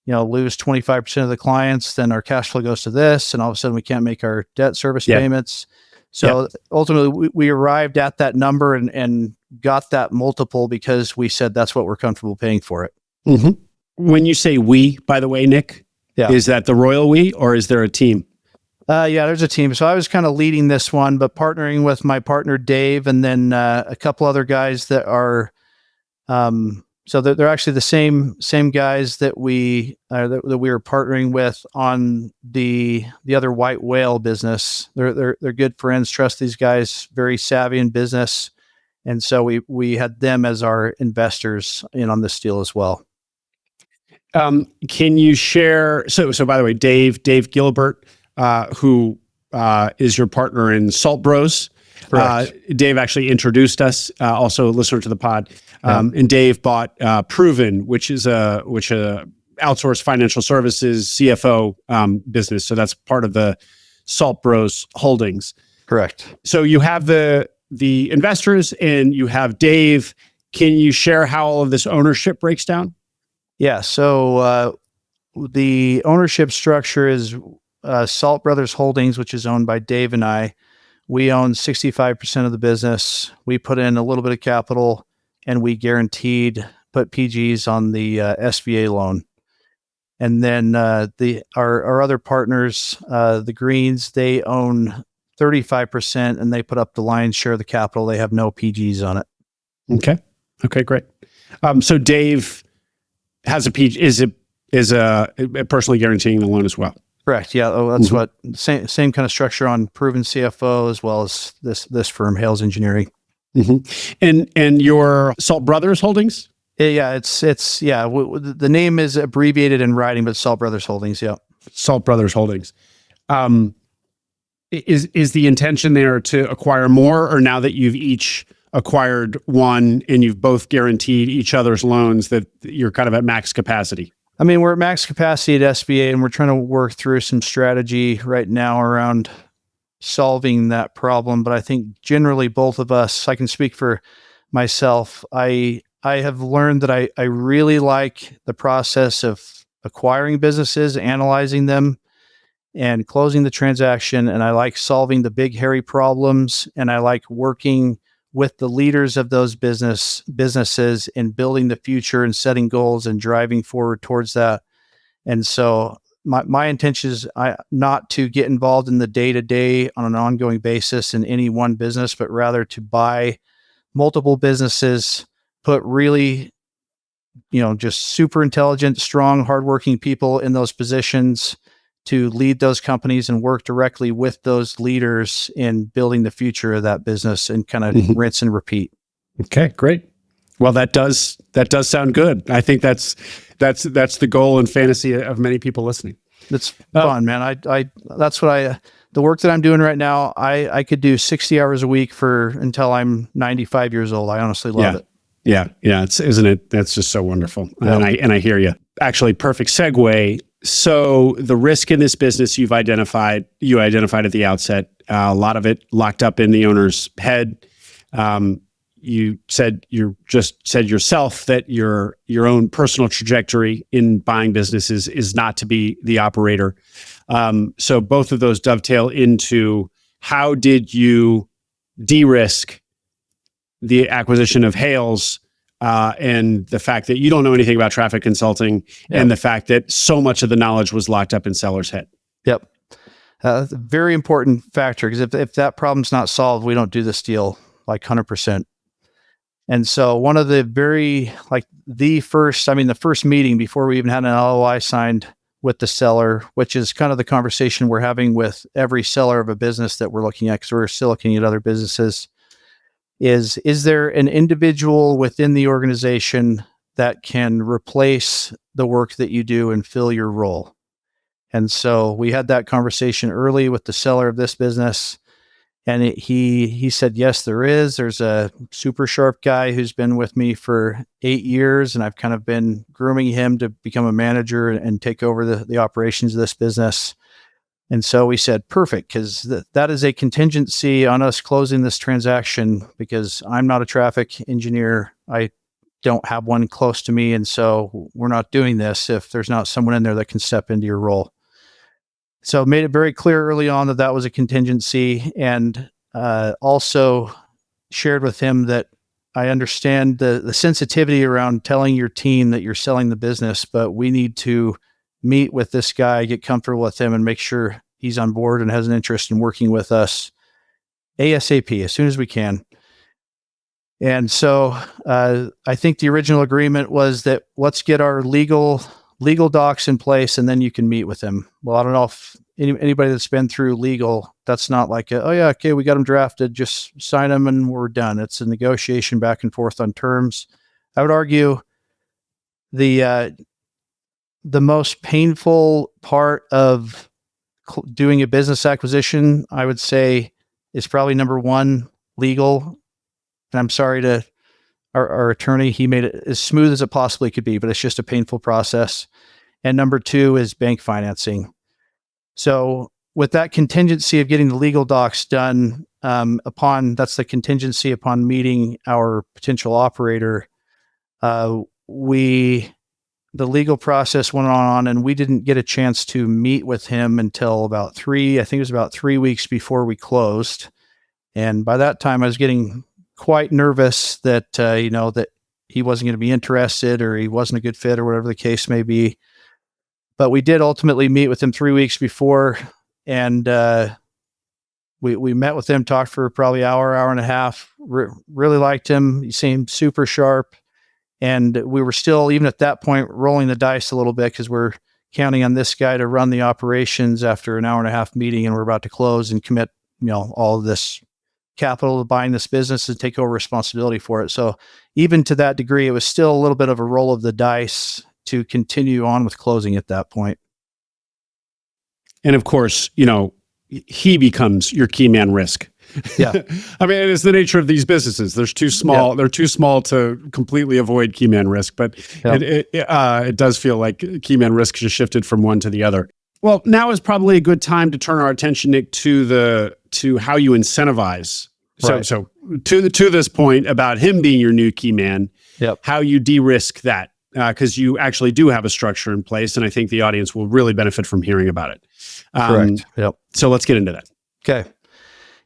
lose 25% of the clients, then our cash flow goes to this, and all of a sudden we can't make our debt service payments. So ultimately we arrived at that number and got that multiple because we said that's what we're comfortable paying for it. Mm-hmm. When you say we, by the way, Nick, is that the royal we, or is there a team? There's a team. So I was kind of leading this one, but partnering with my partner, Dave, and then a couple other guys that are, so they're actually the same guys that we were partnering with on the other white whale business. They're good friends, trust these guys, very savvy in business. And so we had them as our investors in on this deal as well. Can you share? So by the way, Dave Gilbert, who is your partner in Salt Bros. Dave actually introduced us, also a listener to the pod. And Dave bought Proven, which is a outsourced financial services CFO business. So that's part of the Salt Bros holdings. Correct. So you have the investors and you have Dave. Can you share how all of this ownership breaks down? Yeah. So the ownership structure is Salt Brothers Holdings, which is owned by Dave and I. We own 65% of the business. We put in a little bit of capital, and we guaranteed put PGs on the SBA loan. And then our other partners, the Greens, they own 35%, and they put up the lion's share of the capital. They have no PGs on it. Okay, great. So Dave has a PG, is personally guaranteeing the loan as well. Correct. Yeah. That's what same kind of structure on Proven CFO as well as this firm, Hales Engineering. Mm-hmm. And your Salt Brothers holdings? The name is abbreviated in writing, but Salt Brothers Holdings. Yeah. Salt Brothers Holdings. Is the intention there to acquire more, or now that you've each acquired one and you've both guaranteed each other's loans that you're kind of at max capacity? I mean, we're at max capacity at SBA, and we're trying to work through some strategy right now around solving that problem. But I think generally both of us, I can speak for myself, I have learned that I really like the process of acquiring businesses, analyzing them, and closing the transaction. And I like solving the big, hairy problems. And I like working with the leaders of those businesses in building the future and setting goals and driving forward towards that. And so my intention is not to get involved in the day-to-day on an ongoing basis in any one business, but rather to buy multiple businesses, put really, just super intelligent, strong, hardworking people in those positions to lead those companies and work directly with those leaders in building the future of that business and kind of rinse and repeat. Okay, great. Well, that does sound good. I think that's the goal and fantasy of many people listening. It's fun, man. That's what the work that I'm doing right now, I could do 60 hours a week until I'm 95 years old. I honestly love it. Yeah. Isn't it? That's just so wonderful. Yeah. And I hear you. Actually, perfect segue. So the risk in this business you identified at the outset, a lot of it locked up in the owner's head. You said yourself that your own personal trajectory in buying businesses is not to be the operator. So both of those dovetail into how did you de-risk the acquisition of Hales, and the fact that you don't know anything about traffic consulting, and the fact that so much of the knowledge was locked up in seller's head. Yep. That's a very important factor, because if that problem's not solved, we don't do this deal like 100%. And so one of the the first meeting before we even had an LOI signed with the seller, which is kind of the conversation we're having with every seller of a business that we're looking at, because we're still looking at other businesses, is there an individual within the organization that can replace the work that you do and fill your role? And so we had that conversation early with the seller of this business, and he said, yes, there is. There's a super sharp guy who's been with me for 8 years, and I've kind of been grooming him to become a manager and take over the operations of this business. And so we said, perfect, because that is a contingency on us closing this transaction, because I'm not a traffic engineer. I don't have one close to me. And so we're not doing this if there's not someone in there that can step into your role. So made it very clear early on that was a contingency, and also shared with him that I understand the sensitivity around telling your team that you're selling the business, but we need to meet with this guy, get comfortable with him, and make sure he's on board and has an interest in working with us ASAP, as soon as we can. And so I think the original agreement was that let's get our legal docs in place, and then you can meet with him. Well, I don't know if anybody that's been through legal, that's not like, okay, we got them drafted, just sign them and we're done. It's a negotiation back and forth on terms. I would argue the most painful part of doing a business acquisition, I would say, is probably number one, legal. And I'm sorry to our attorney, he made it as smooth as it possibly could be, but it's just a painful process. And number two is bank financing. So with that contingency of getting the legal docs done, that's the contingency upon meeting our potential operator, the legal process went on, and we didn't get a chance to meet with him until about 3 weeks before we closed. And by that time I was getting quite nervous that, that he wasn't going to be interested, or he wasn't a good fit, or whatever the case may be. But we did ultimately meet with him 3 weeks before, and we met with him, talked for probably hour and a half, really liked him. He seemed super sharp. And we were still, even at that point, rolling the dice a little bit, because we're counting on this guy to run the operations after an hour and a half meeting, and we're about to close and commit, all of this capital to buying this business and take over responsibility for it. So even to that degree, it was still a little bit of a roll of the dice to continue on with closing at that point. And of course, he becomes your key man risk. Yeah. I mean, it's the nature of these businesses. They're too small to completely avoid key man risk, but it does feel like key man risk has shifted from one to the other. Well, now is probably a good time to turn our attention, Nick, to how you incentivize. Right. So to this point about him being your new key man, how you de-risk that, because you actually do have a structure in place, and I think the audience will really benefit from hearing about it. Correct. Yep. So let's get into that. Okay.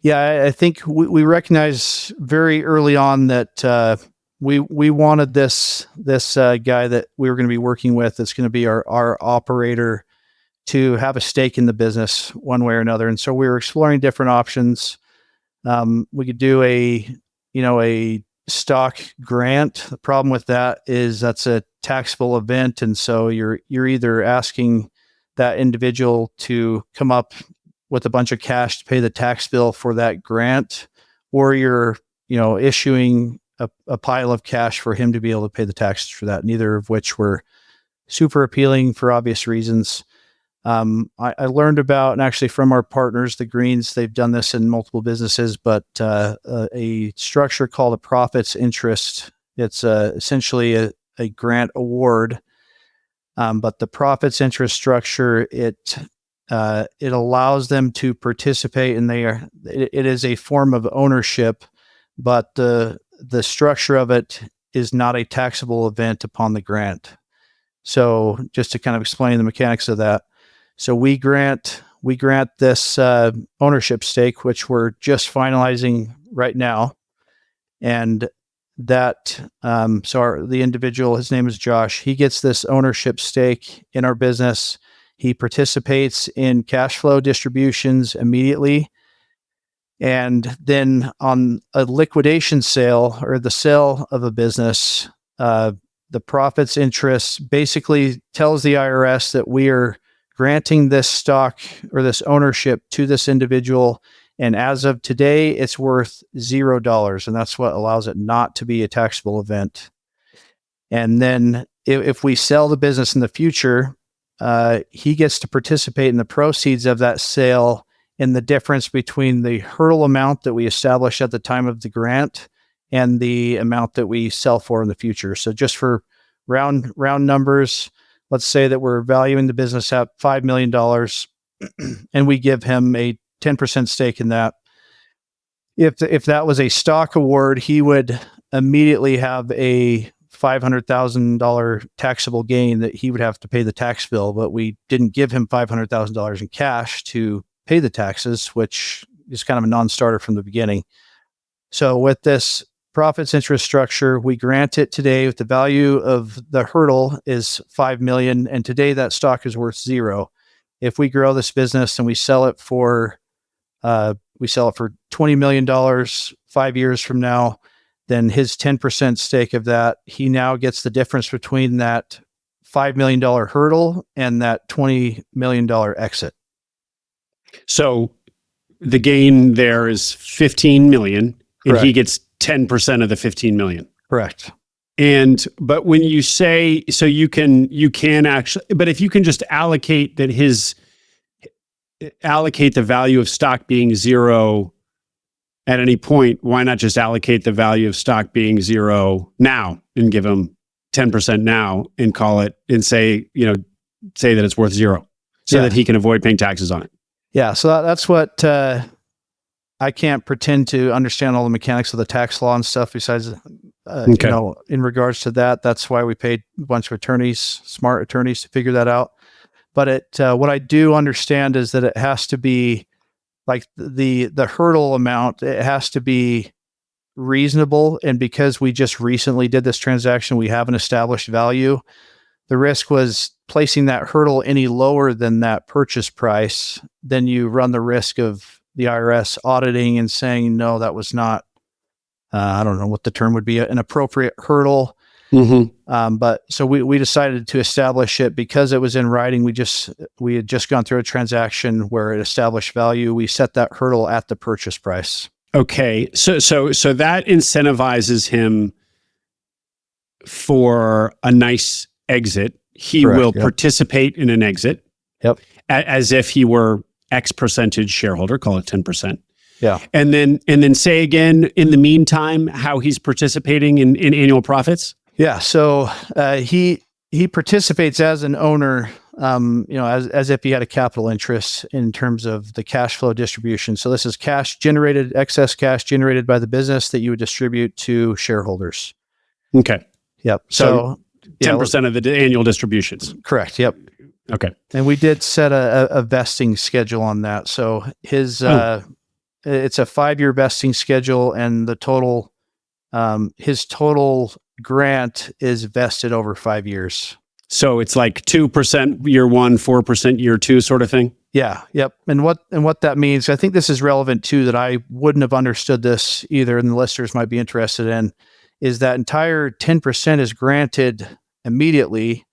Yeah, I think we recognize very early on that we wanted this guy that we were going to be working with, that's going to be our operator, to have a stake in the business one way or another. And so we were exploring different options. We could do a stock grant. The problem with that is that's a taxable event, and so you're either asking that individual to come up with a bunch of cash to pay the tax bill for that grant, or you're issuing a pile of cash for him to be able to pay the taxes for that. Neither of which were super appealing for obvious reasons. I learned about, and actually from our partners, the Greens, they've done this in multiple businesses, but a structure called a profits interest. It's essentially a grant award, but the profits interest structure, it allows them to participate, and it is a form of ownership, but the structure of it is not a taxable event upon the grant. So just to kind of explain the mechanics of that. So we grant this ownership stake, which we're just finalizing right now. And that, the individual, his name is Josh, he gets this ownership stake in our business. He participates in cash flow distributions immediately. And then on a liquidation sale, or the sale of a business, the profits interest basically tells the IRS that we are granting this stock or this ownership to this individual. And as of today, it's worth $0. And that's what allows it not to be a taxable event. And then if we sell the business in the future, he gets to participate in the proceeds of that sale, in the difference between the hurdle amount that we establish at the time of the grant and the amount that we sell for in the future. So just for round numbers, let's say that we're valuing the business at $5 million and we give him a 10% stake in that. If that was a stock award, he would immediately have a $500,000 taxable gain that he would have to pay the tax bill, but we didn't give him $500,000 in cash to pay the taxes, which is kind of a non-starter from the beginning. So with this profits interest structure, we grant it today with the value of the hurdle is $5 million, and today that stock is worth $0. If we grow this business and we sell it for $20 million 5 years from now, then his 10% stake of that, he now gets the difference between that $5 million hurdle and that $20 million exit. So the gain there is $15 million, and Correct. he gets 10% of the $15 million. Correct. But when you say, so you can actually, but if you can just allocate the value of stock being $0 at any point, why not just allocate the value of stock being $0 now and give him 10% now and call it, and say that it's worth $0 so that he can avoid paying taxes on it. Yeah. So that's what, I can't pretend to understand all the mechanics of the tax law and stuff besides, in regards to that. That's why we paid a bunch of attorneys, smart attorneys, to figure that out. But what I do understand is that it has to be like the hurdle amount, it has to be reasonable. And because we just recently did this transaction, we have an established value. The risk was placing that hurdle any lower than that purchase price. Then you run the risk of the IRS auditing and saying, no, that was not, I don't know what the term would be, an appropriate hurdle. Mm-hmm. But so we decided to establish it because it was in writing. We had just gone through a transaction where it established value. We set that hurdle at the purchase price. Okay. So that incentivizes him for a nice exit. He Correct. will participate in an exit. Yep. As if he were X percentage shareholder, call it 10%. Yeah. And then say again, in the meantime, how he's participating in annual profits. Yeah. So he participates as an owner, as if he had a capital interest in terms of the cash flow distribution. So this is excess cash generated by the business that you would distribute to shareholders. Okay. Yep. So 10% of the annual distributions. Correct. Yep. Okay. And we did set a vesting schedule on that. So his it's a 5-year vesting schedule, and the total his total grant is vested over 5 years. So it's like 2% year 1, 4% year 2 sort of thing. Yeah. Yep. And what that means, I think this is relevant too, that I wouldn't have understood this either, and the listeners might be interested in, is that entire 10% is granted immediately.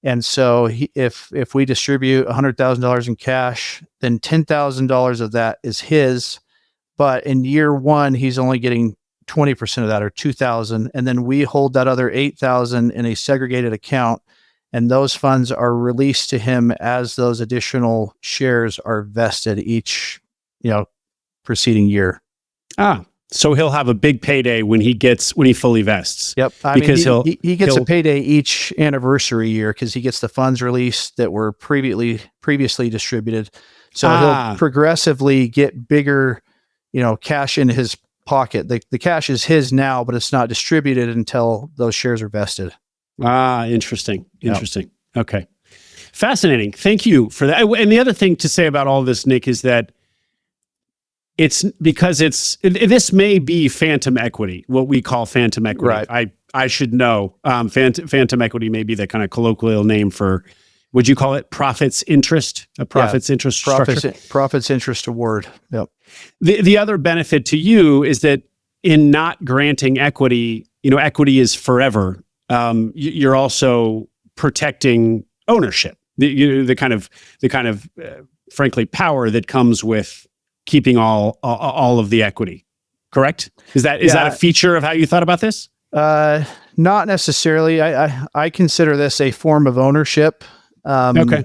And so if we distribute $100,000 in cash, then $10,000 of that is his. But in year 1, he's only getting 20% of that, or 2,000. And then we hold that other 8,000 in a segregated account. And those funds are released to him as those additional shares are vested each, preceding year. So he'll have a big payday when he fully vests. Yep. He gets a payday each anniversary year because he gets the funds released that were previously distributed. So he'll progressively get bigger, cash in his pocket. The cash is his now, but it's not distributed until those shares are vested. Interesting. Yep. Okay. Fascinating. Thank you for that. And the other thing to say about all this, Nick, is that this may be phantom equity, what we call phantom equity. Right. I should know. Phantom equity may be the kind of colloquial name for, would you call it profits interest? Interest structure? Profits interest award. Yep. The other benefit to you is that in not granting equity, equity is forever. You're also protecting ownership. The kind of frankly power that comes with keeping all of the equity. Correct? Is that a feature of how you thought about this? Not necessarily. I consider this a form of ownership. Okay.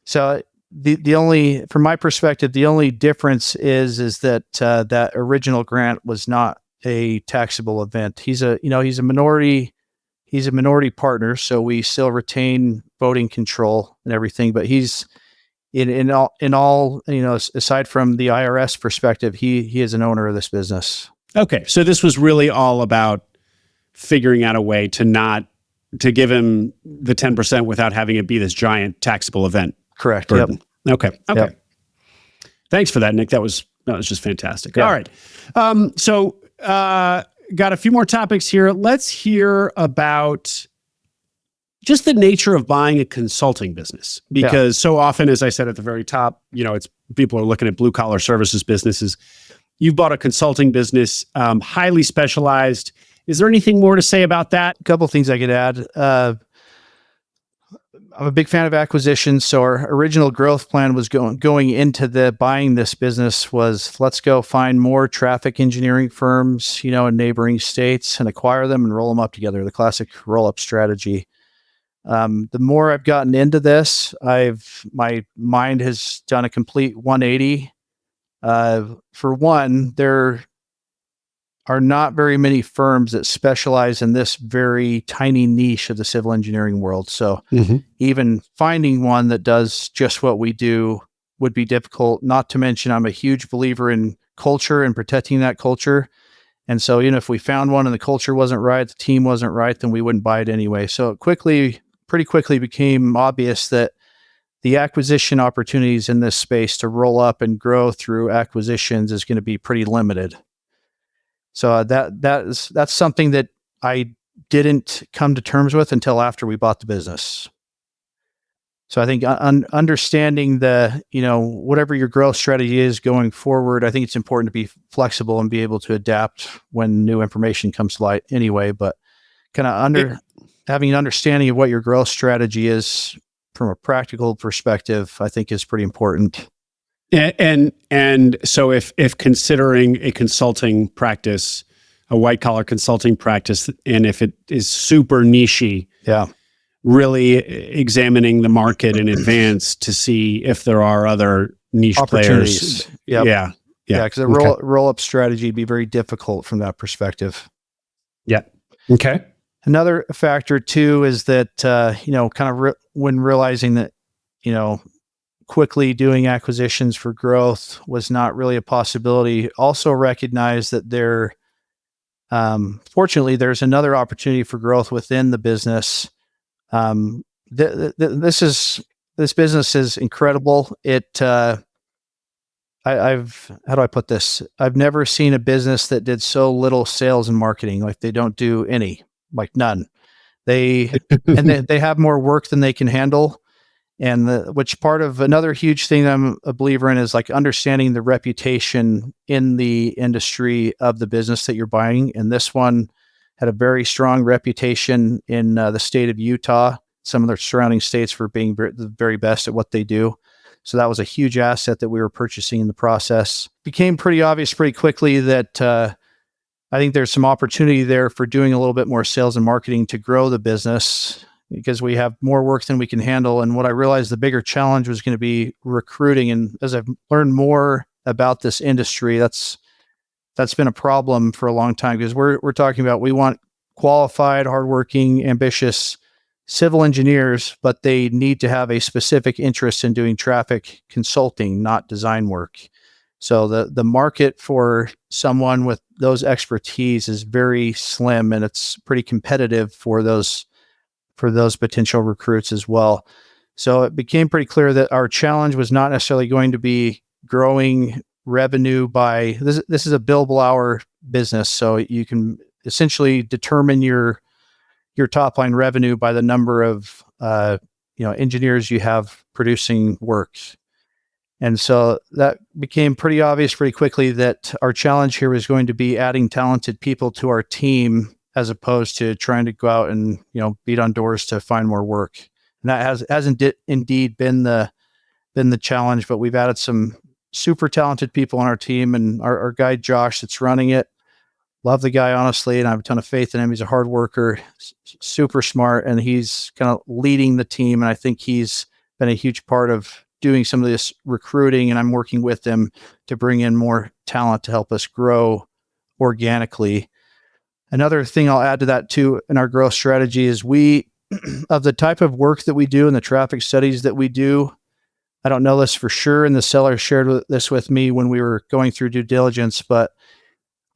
So from my perspective, the only difference is that that original grant was not a taxable event. He's a minority partner, so we still retain voting control and everything. But he's in all, aside from the IRS perspective, he is an owner of this business. Okay, so this was really all about figuring out a way to give him the 10% without having it be this giant taxable event. Correct. Burden. Yep. Okay. Yep. Thanks for that, Nick. That was just fantastic. Yeah. All right. So got a few more topics here. Let's hear about just the nature of buying a consulting business, because so often, as I said at the very top, it's people are looking at blue collar services businesses. You've bought a consulting business, highly specialized. Is there anything more to say about that? A couple of things I could add. I'm a big fan of acquisitions. So our original growth plan was going into buying this business was, let's go find more traffic engineering firms, in neighboring states and acquire them and roll them up together. The classic roll-up strategy. The more I've gotten into this, my mind has done a complete 180. For one, there are not very many firms that specialize in this very tiny niche of the civil engineering world. So even finding one that does just what we do would be difficult, not to mention I'm a huge believer in culture and protecting that culture. And so, if we found one and the culture wasn't right, the team wasn't right, then we wouldn't buy it anyway. So it pretty quickly became obvious that the acquisition opportunities in this space to roll up and grow through acquisitions is going to be pretty limited. So that's something that I didn't come to terms with until after we bought the business. So I think understanding whatever your growth strategy is going forward, I think it's important to be flexible and be able to adapt when new information comes to light anyway, but kind of having an understanding of what your growth strategy is from a practical perspective, I think is pretty important. And so if considering a consulting practice, a white collar consulting practice, and if it is super niche, Yeah. really examining the market in advance to see if there are other niche players. Yep. Yeah. Yeah. Because a roll up strategy would be very difficult from that perspective. Yeah. Okay. Another factor too is that, when realizing that, quickly doing acquisitions for growth was not really a possibility, also recognize that fortunately, there's another opportunity for growth within the business. This business is incredible. How do I put this? I've never seen a business that did so little sales and marketing. Like they don't do any, like none. They have more work than they can handle. And which part of another huge thing I'm a believer in is like understanding the reputation in the industry of the business that you're buying. And this one had a very strong reputation in the state of Utah, some of the surrounding states for being the very best at what they do. So that was a huge asset that we were purchasing in the process. Became pretty obvious pretty quickly that I think there's some opportunity there for doing a little bit more sales and marketing to grow the business because we have more work than we can handle. And what I realized the bigger challenge was going to be recruiting. And as I've learned more about this industry, that's been a problem for a long time because we're talking about we want qualified, hardworking, ambitious civil engineers, but they need to have a specific interest in doing traffic consulting, not design work. So the market for someone with those expertise is very slim, and it's pretty competitive for those potential recruits as well. So it became pretty clear that our challenge was not necessarily going to be growing revenue by this is a billable hour business, so you can essentially determine your top line revenue by the number of engineers you have producing works. And so that became pretty obvious pretty quickly that our challenge here was going to be adding talented people to our team as opposed to trying to go out and beat on doors to find more work. And that hasn't indeed been the challenge, but we've added some super talented people on our team, and our guy Josh that's running it. Love the guy, honestly, and I have a ton of faith in him. He's a hard worker, super smart, and he's kind of leading the team. And I think he's been a huge part of doing some of this recruiting, and I'm working with him to bring in more talent to help us grow organically. Another thing I'll add to that too in our growth strategy is of the type of work that we do and the traffic studies that we do, I don't know this for sure, and the seller shared this with me when we were going through due diligence, but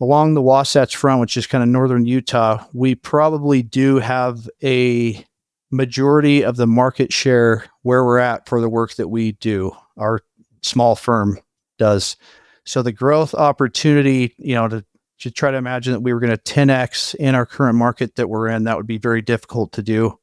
along the Wasatch Front, which is kind of northern Utah, we probably do have a majority of the market share where we're at for the work that we do. Our small firm does. So the growth opportunity, to try to imagine that we were going to 10x in our current market that we're in, that would be very difficult to do.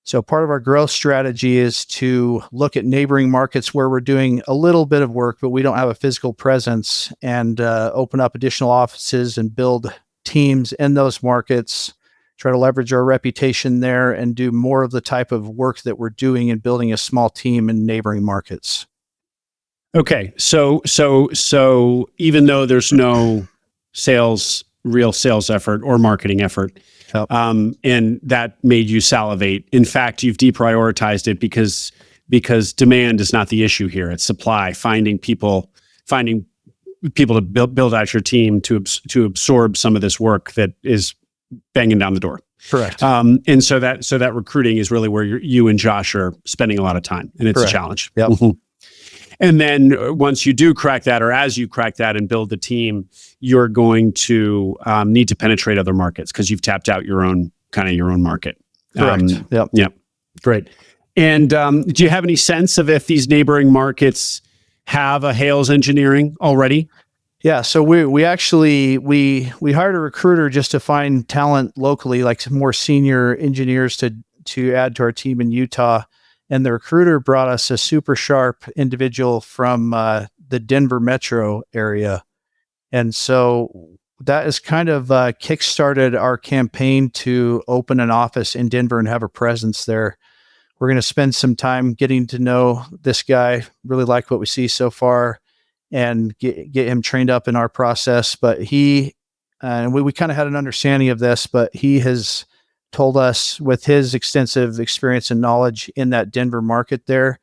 So part of our growth strategy is to look at neighboring markets where we're doing a little bit of work, but we don't have a physical presence, and open up additional offices and build teams in those markets, try to leverage our reputation there and do more of the type of work that we're doing and building a small team in neighboring markets. Okay. So even though there's no real sales effort or marketing effort, yep. And that made you salivate. In fact, you've deprioritized it because demand is not the issue here. It's supply, finding people to build out your team to absorb some of this work that is banging down the door. Correct. And so that recruiting is really where you and Josh are spending a lot of time, and it's Correct. a challenge. Yep. Mm-hmm. And then once you do crack that, or as you crack that and build the team, you're going to need to penetrate other markets because you've tapped out your own market. Correct. Yep. Great. And do you have any sense of if these neighboring markets have a Hales Engineering already? Yeah. So we actually hired a recruiter just to find talent locally, like some more senior engineers to add to our team in Utah. And the recruiter brought us a super sharp individual from the Denver metro area. And so that has kind of kickstarted our campaign to open an office in Denver and have a presence there. we're going to spend some time getting to know this guy, really like what we see so far, and get him trained up in our process. But we kind of had an understanding of this, but he has told us, with his extensive experience and knowledge in that Denver market there,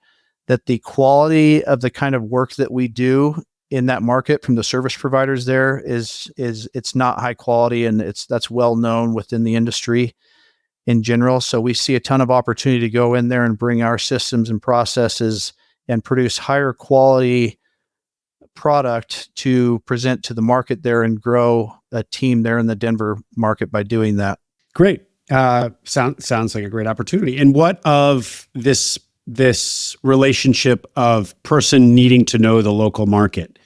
that the quality of the kind of work that we do in that market from the service providers there is it's not high quality, and that's well known within the industry in general. So we see a ton of opportunity to go in there and bring our systems and processes and produce higher quality product to present to the market there and grow a team there in the Denver market by doing that. Great. Sounds like a great opportunity. And what of this relationship of person needing to know the local market?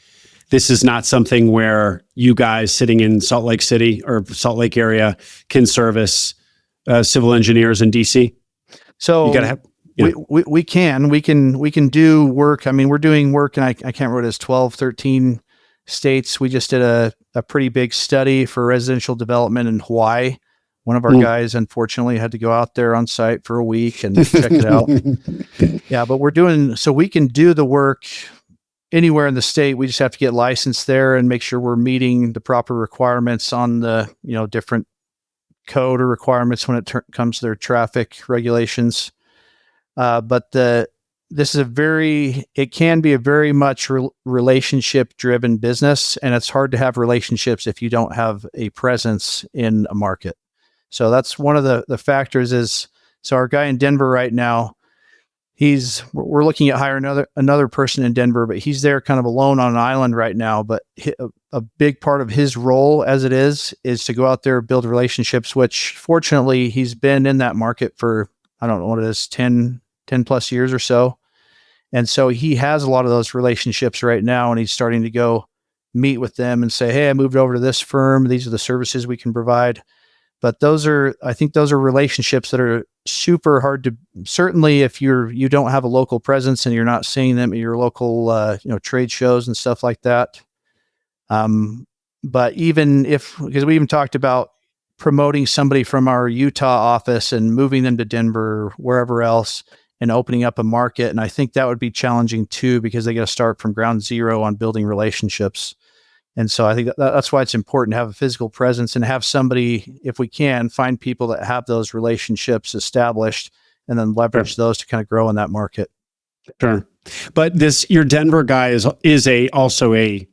This is not something where you guys sitting in Salt Lake City or Salt Lake area can service civil engineers in DC. So you got to have. We can do work. I mean, we're doing work, and I can't remember what it is, 12, 13 states. We just did a pretty big study for residential development in Hawaii. One of our guys, unfortunately, had to go out there on site for a week and check it out. Yeah, but so we can do the work anywhere in the state. We just have to get licensed there and make sure we're meeting the proper requirements on the, different code or requirements when it comes to their traffic regulations. But this is it can be a very much relationship driven business, and it's hard to have relationships if you don't have a presence in a market. So that's one of the factors so our guy in Denver right now, we're looking at hiring another person in Denver, but he's there kind of alone on an island right now. But a big part of his role as it is to go out there, build relationships, which fortunately he's been in that market for, I don't know what it is, 10 plus years or so. And so he has a lot of those relationships right now, and he's starting to go meet with them and say, hey, I moved over to this firm. These are the services we can provide. But I think those are relationships that are super hard to, certainly if you don't have a local presence and you're not seeing them at your local, trade shows and stuff like that. But because we even talked about promoting somebody from our Utah office and moving them to Denver or wherever else and opening up a market. And I think that would be challenging too, because they got to start from ground zero on building relationships. And so I think that's why it's important to have a physical presence and have somebody, if we can, find people that have those relationships established and then leverage those to kind of grow in that market. Sure. But your Denver guy is also a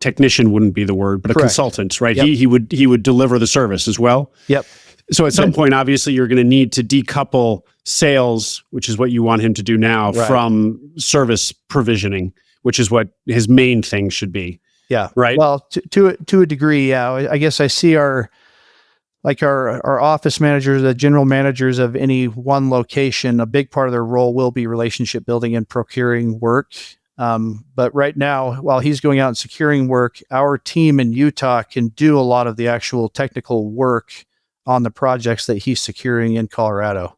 technician, wouldn't be the word, but a consultant, right? Yep. He would deliver the service as well. Yep. So at some point, obviously, you're going to need to decouple sales, which is what you want him to do now, from service provisioning, which is what his main thing should be. Yeah. Right. Well, to a degree, yeah. I guess I see our office managers, the general managers of any one location, a big part of their role will be relationship building and procuring work. But right now, while he's going out and securing work, our team in Utah can do a lot of the actual technical work on the projects that he's securing in Colorado.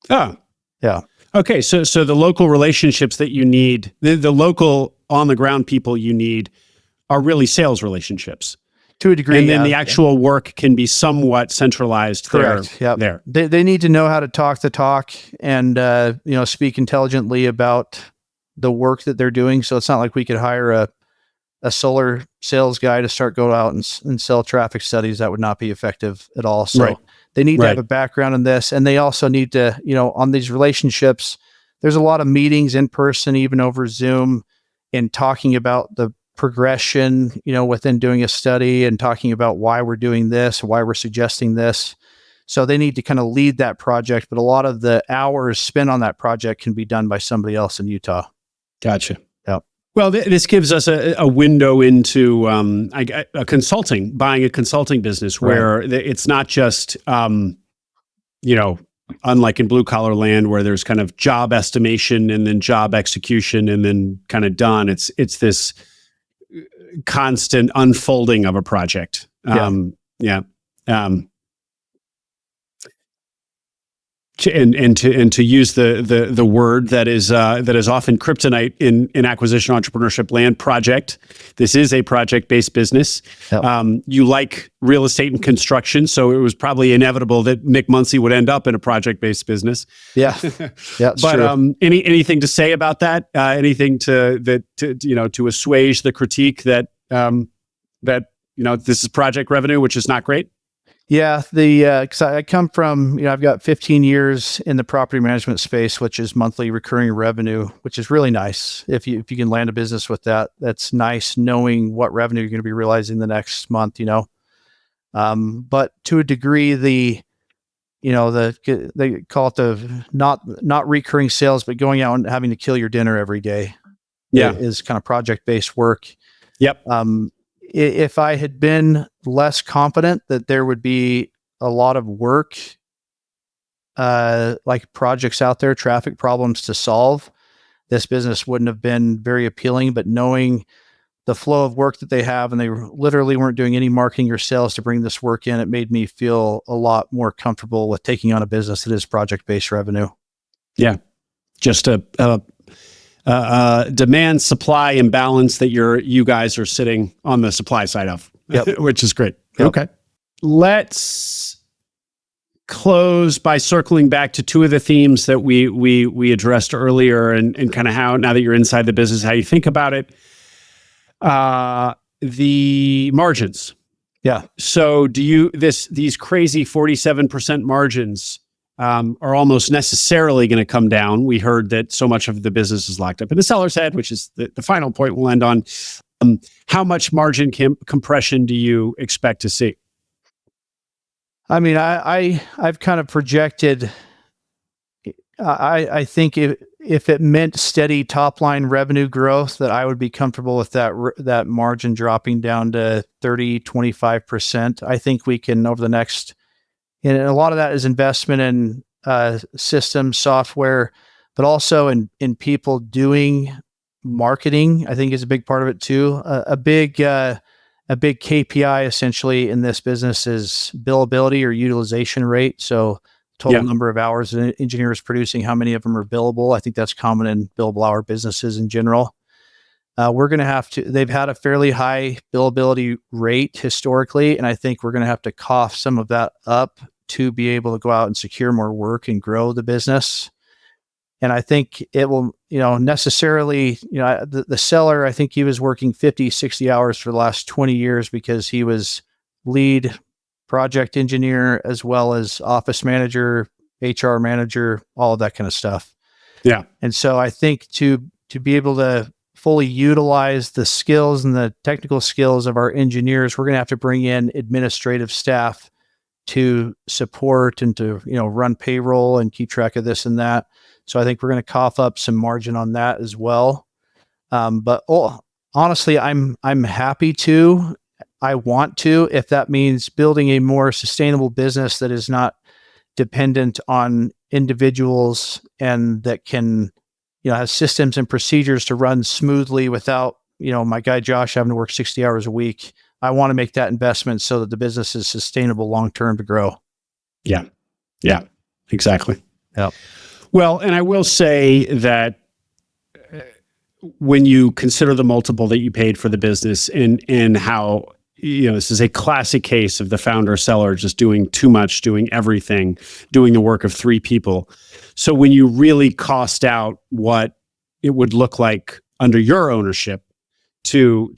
Oh, yeah. Okay. So the local relationships that you need, the local on the ground people you need are really sales relationships. To a degree. And then the actual work can be somewhat centralized. Correct. There. They need to know how to talk the talk and, speak intelligently about the work that they're doing. So it's not like we could hire a solar sales guy to start go out and sell traffic studies. That would not be effective at all. So they need to have a background in this, and they also need to, on these relationships, there's a lot of meetings in person, even over Zoom, in talking about the progression, within doing a study and talking about why we're doing this, why we're suggesting this. So they need to kind of lead that project, but a lot of the hours spent on that project can be done by somebody else in Utah. Gotcha. Yeah. Well, this gives us a window into buying a consulting business where it's not just, unlike in blue collar land where there's kind of job estimation and then job execution and then kind of done. It's this constant unfolding of a project. to use the word that is often kryptonite in acquisition entrepreneurship land, project. This is a project-based business. Yep. You like real estate and construction, so it was probably inevitable that Nick Munsee would end up in a project-based business. Yeah, yeah. But true. Anything to say about that? Anything to assuage the critique that this is project revenue, which is not great? Yeah, 'cause I come from, I've got 15 years in the property management space, which is monthly recurring revenue, which is really nice. If you can land a business with that, that's nice knowing what revenue you're going to be realizing the next month, But to a degree, they call it the not recurring sales, but going out and having to kill your dinner every day. Yeah, is kind of project-based work. Yep. If I had been less confident that there would be a lot of work, like projects out there, traffic problems to solve, this business wouldn't have been very appealing. But knowing the flow of work that they have, and they literally weren't doing any marketing or sales to bring this work in, it made me feel a lot more comfortable with taking on a business that is project-based revenue. Yeah, just a demand supply imbalance that you guys are sitting on the supply side of, yep. Which is great. Yep. Okay. Let's close by circling back to two of the themes that we addressed earlier, and kind of how, now that you're inside the business, how you think about it. The margins. Yeah. So these crazy 47% margins are almost necessarily going to come down. We heard that so much of the business is locked up in the seller's head, which is the final point we'll end on. How much margin compression do you expect to see? I mean, I've kind of projected. I think if it meant steady top line revenue growth, that I would be comfortable with that margin dropping down to 25%. I think we can, over the next, and a lot of that is investment in systems, software, but also in people doing marketing. I think is a big part of it too. A big KPI essentially in this business is billability or utilization rate. So total number of hours an engineer is producing, how many of them are billable. I think that's common in billable hour businesses in general. We're going to have to, they've had a fairly high billability rate historically, and I think we're going to have to cough some of that up to be able to go out and secure more work and grow the business. And I think it will, necessarily, the seller, I think he was working 50, 60 hours for the last 20 years because he was lead project engineer as well as office manager, HR manager, all of that kind of stuff. Yeah. And so I think to be able to fully utilize the skills and the technical skills of our engineers, we're going to have to bring in administrative staff to support and to, run payroll and keep track of this and that. So I think we're going to cough up some margin on that as well. But honestly, I'm happy to. I want to, if that means building a more sustainable business that is not dependent on individuals and that can, have systems and procedures to run smoothly without, my guy Josh having to work 60 hours a week. I want to make that investment so that the business is sustainable long-term to grow. Yeah. Yeah, exactly. Yeah. Well, and I will say that when you consider the multiple that you paid for the business and how, this is a classic case of the founder seller just doing too much, doing everything, doing the work of three people. So when you really cost out what it would look like under your ownership to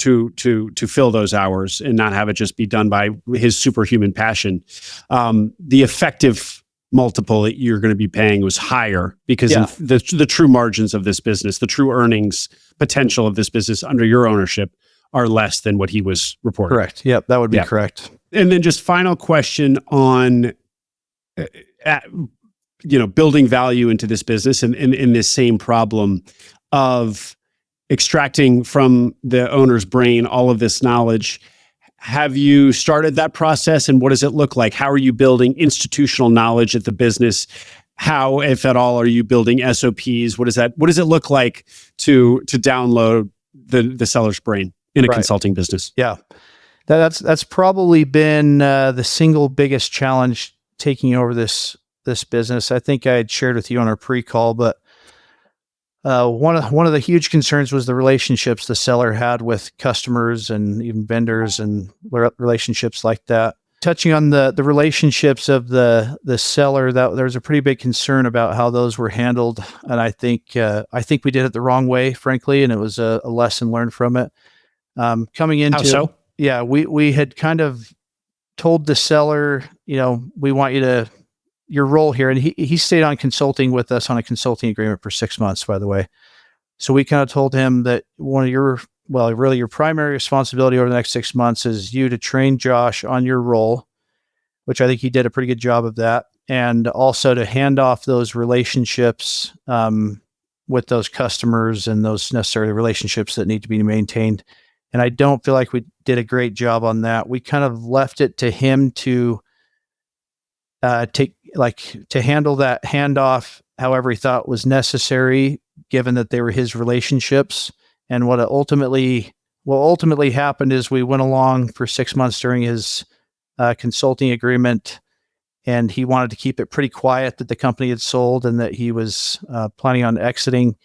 fill those hours and not have it just be done by his superhuman passion, the effective multiple that you're going to be paying was higher because the true margins of this business, the true earnings potential of this business under your ownership are less than what he was reporting. Correct. Yep, that would be correct. And then just final question on, building value into this business and in this same problem of extracting from the owner's brain all of this knowledge. Have you started that process, and what does it look like? How are you building institutional knowledge at the business? How, if at all, are you building SOPs? What does it look like to download the seller's brain in a consulting business? Yeah, that's probably been the single biggest challenge taking over this this business. I think I had shared with you on our pre-call, but one of the huge concerns was the relationships the seller had with customers and even vendors and relationships like that. Touching on the relationships of the seller, that there was a pretty big concern about how those were handled, and I think we did it the wrong way, frankly, and it was a lesson learned from it. Coming into How so? Yeah, we had kind of told the seller, we want you to your role here, and he stayed on consulting with us on a consulting agreement for 6 months, by the way. So we kind of told him that really your primary responsibility over the next 6 months is you to train Josh on your role, which I think he did a pretty good job of that. And also to hand off those relationships with those customers and those necessary relationships that need to be maintained. And I don't feel like we did a great job on that. We kind of left it to him to handle that handoff however he thought was necessary, given that they were his relationships. And what ultimately happened is we went along for 6 months during his consulting agreement, and he wanted to keep it pretty quiet that the company had sold and that he was planning on exiting.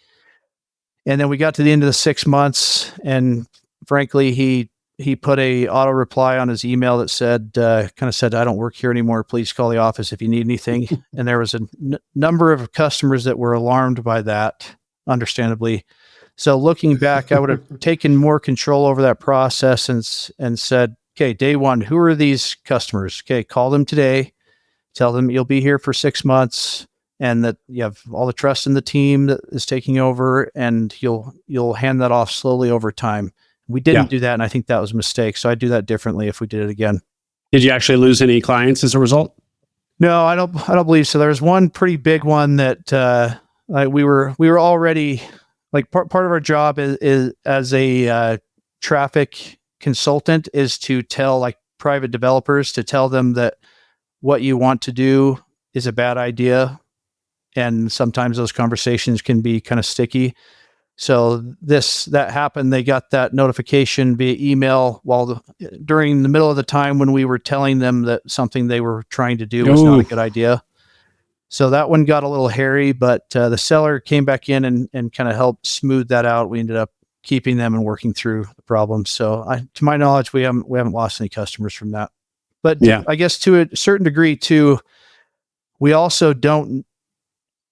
And then we got to the end of the 6 months, and frankly, he put a auto reply on his email that said, I don't work here anymore. Please call the office if you need anything. And there was a number of customers that were alarmed by that, understandably. So looking back, I would have taken more control over that process and said, okay, day one, who are these customers? Okay, call them today. Tell them you'll be here for 6 months and that you have all the trust in the team that is taking over, and you'll hand that off slowly over time. We didn't do that, and I think that was a mistake. So I'd do that differently if we did it again. Did you actually lose any clients as a result? No, I don't believe so. There was one pretty big one that we were already, like, part of our job is as a traffic consultant is to tell, like, private developers, to tell them that what you want to do is a bad idea, and sometimes those conversations can be kind of sticky. So that happened. They got that notification via email during the middle of the time when we were telling them that something they were trying to do was not a good idea. So that one got a little hairy, but the seller came back in and kind of helped smooth that out. We ended up keeping them and working through the problem. So to my knowledge, we haven't lost any customers from that. But I guess to a certain degree too, we also don't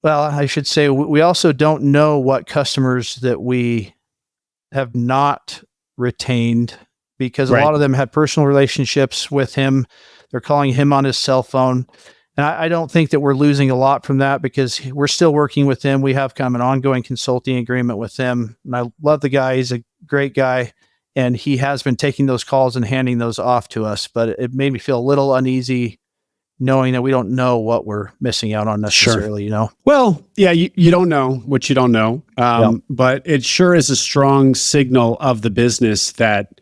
know what customers that we have not retained, because a lot of them had personal relationships with him. They're calling him on his cell phone. And I don't think that we're losing a lot from that, because we're still working with him. We have kind of an ongoing consulting agreement with him. And I love the guy. He's a great guy. And he has been taking those calls and handing those off to us. But it made me feel a little uneasy knowing that we don't know what we're missing out on necessarily, Well, yeah, you don't know what you don't know. But it sure is a strong signal of the business that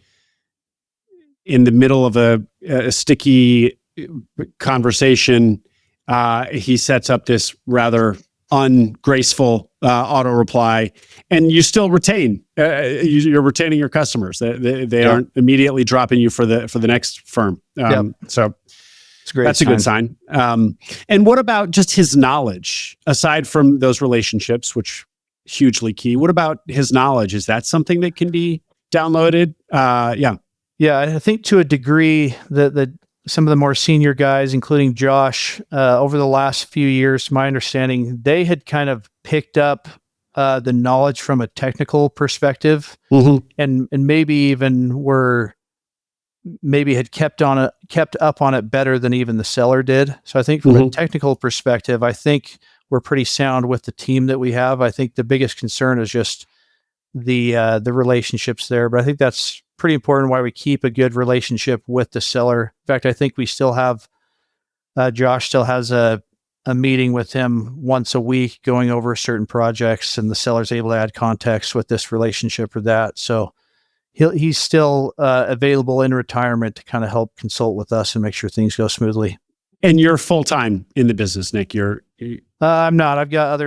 in the middle of a sticky conversation, he sets up this rather ungraceful auto reply, and you still retain. You're retaining your customers. They aren't immediately dropping you for the next firm. So it's great. That's a good sign. And what about just his knowledge, aside from those relationships, which hugely key? What about his knowledge? Is that something that can be downloaded? Yeah, I think to a degree that some of the more senior guys, including Josh, over the last few years, to my understanding, they had kind of picked up the knowledge from a technical perspective, and maybe even had kept up on it better than even the seller did. So I think from a technical perspective, I think we're pretty sound with the team that we have. I think the biggest concern is just the relationships there, but I think that's pretty important why we keep a good relationship with the seller. In fact, I think we still have Josh still has a meeting with him once a week going over certain projects, and the seller's able to add context with this relationship or that. So he's still available in retirement to kind of help consult with us and make sure things go smoothly. And you're full-time in the business, Nick. I'm not. I've got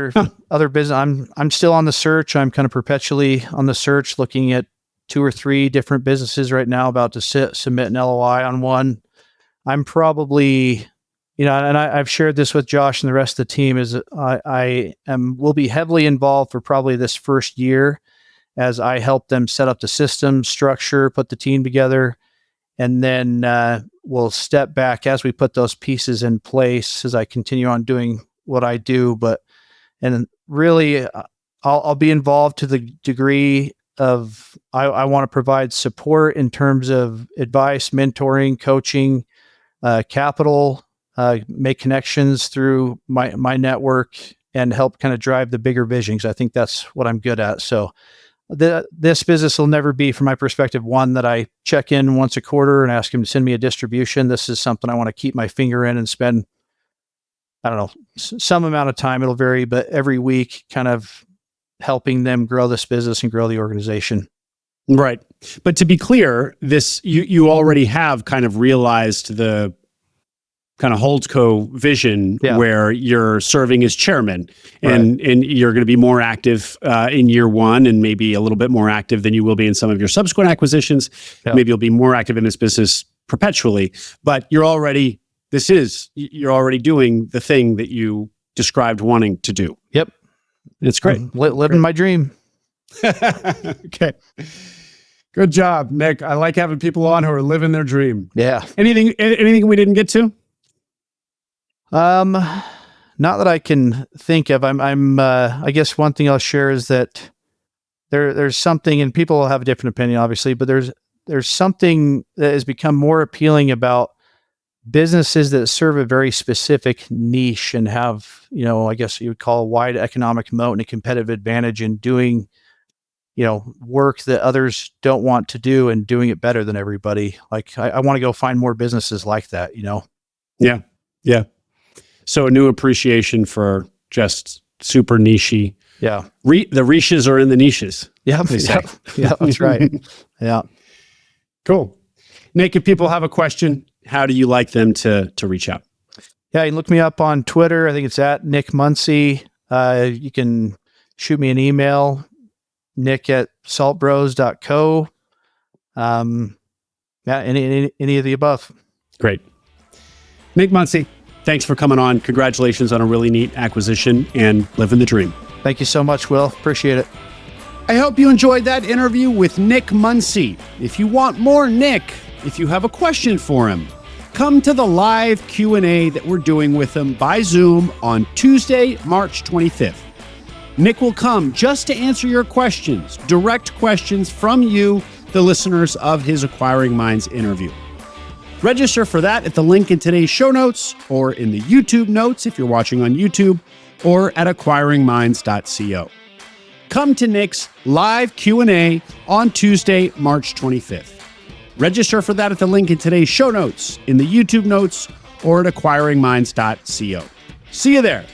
other business. I'm still on the search. I'm kind of perpetually on the search, looking at 2 or 3 different businesses right now, about to submit an LOI on one. I'm probably and I've shared this with Josh and the rest of the team, is will be heavily involved for probably this first year as I help them set up the system structure, put the team together, and then we'll step back as we put those pieces in place as I continue on doing what I do. And really, I'll be involved to the degree of I want to provide support in terms of advice, mentoring, coaching, capital, make connections through my network, and help kind of drive the bigger vision, because I think that's what I'm good at. So this business will never be, from my perspective, one that I check in once a quarter and ask him to send me a distribution. This is something I want to keep my finger in and spend, I don't know, some amount of time. It'll vary, but every week kind of helping them grow this business and grow the organization. Right. But to be clear, this, you already have kind of realized the kind of Holdco vision, where you're serving as chairman, and you're going to be more active in year one, and maybe a little bit more active than you will be in some of your subsequent acquisitions. Maybe you'll be more active in this business perpetually, but you're already doing the thing that you described wanting to do. Yep. It's great. Living my dream. Okay. Good job, Nick. I like having people on who are living their dream. Yeah. Anything we didn't get to? Not that I can think of. I guess one thing I'll share is that there's something, and people will have a different opinion, obviously, but there's something that has become more appealing about businesses that serve a very specific niche and have, I guess you would call a wide economic moat and a competitive advantage in doing, work that others don't want to do, and doing it better than everybody. Like I want to go find more businesses like that, Yeah. Yeah. So a new appreciation for just super niche-y. Yeah. The riches are in the niches. Yeah. Yeah, that's right. Yeah. Cool. Nick, if people have a question, how do you like them to reach out? Yeah, you can look me up on Twitter. I think it's at Nick Munsee. You can shoot me an email, nick@saltbros.co. Any of the above. Great. Nick Munsee, thanks for coming on. Congratulations on a really neat acquisition and living the dream. Thank you so much, Will. Appreciate it. I hope you enjoyed that interview with Nick Munsee. If you want more Nick, if you have a question for him, come to the live Q&A that we're doing with him by Zoom on Tuesday, March 25th. Nick will come just to answer your questions, direct questions from you, the listeners of his Acquiring Minds interview. Register for that at the link in today's show notes, or in the YouTube notes if you're watching on YouTube, or at acquiringminds.co. Come to Nick's live Q&A on Tuesday, March 25th. Register for that at the link in today's show notes, in the YouTube notes, or at acquiringminds.co. See you there.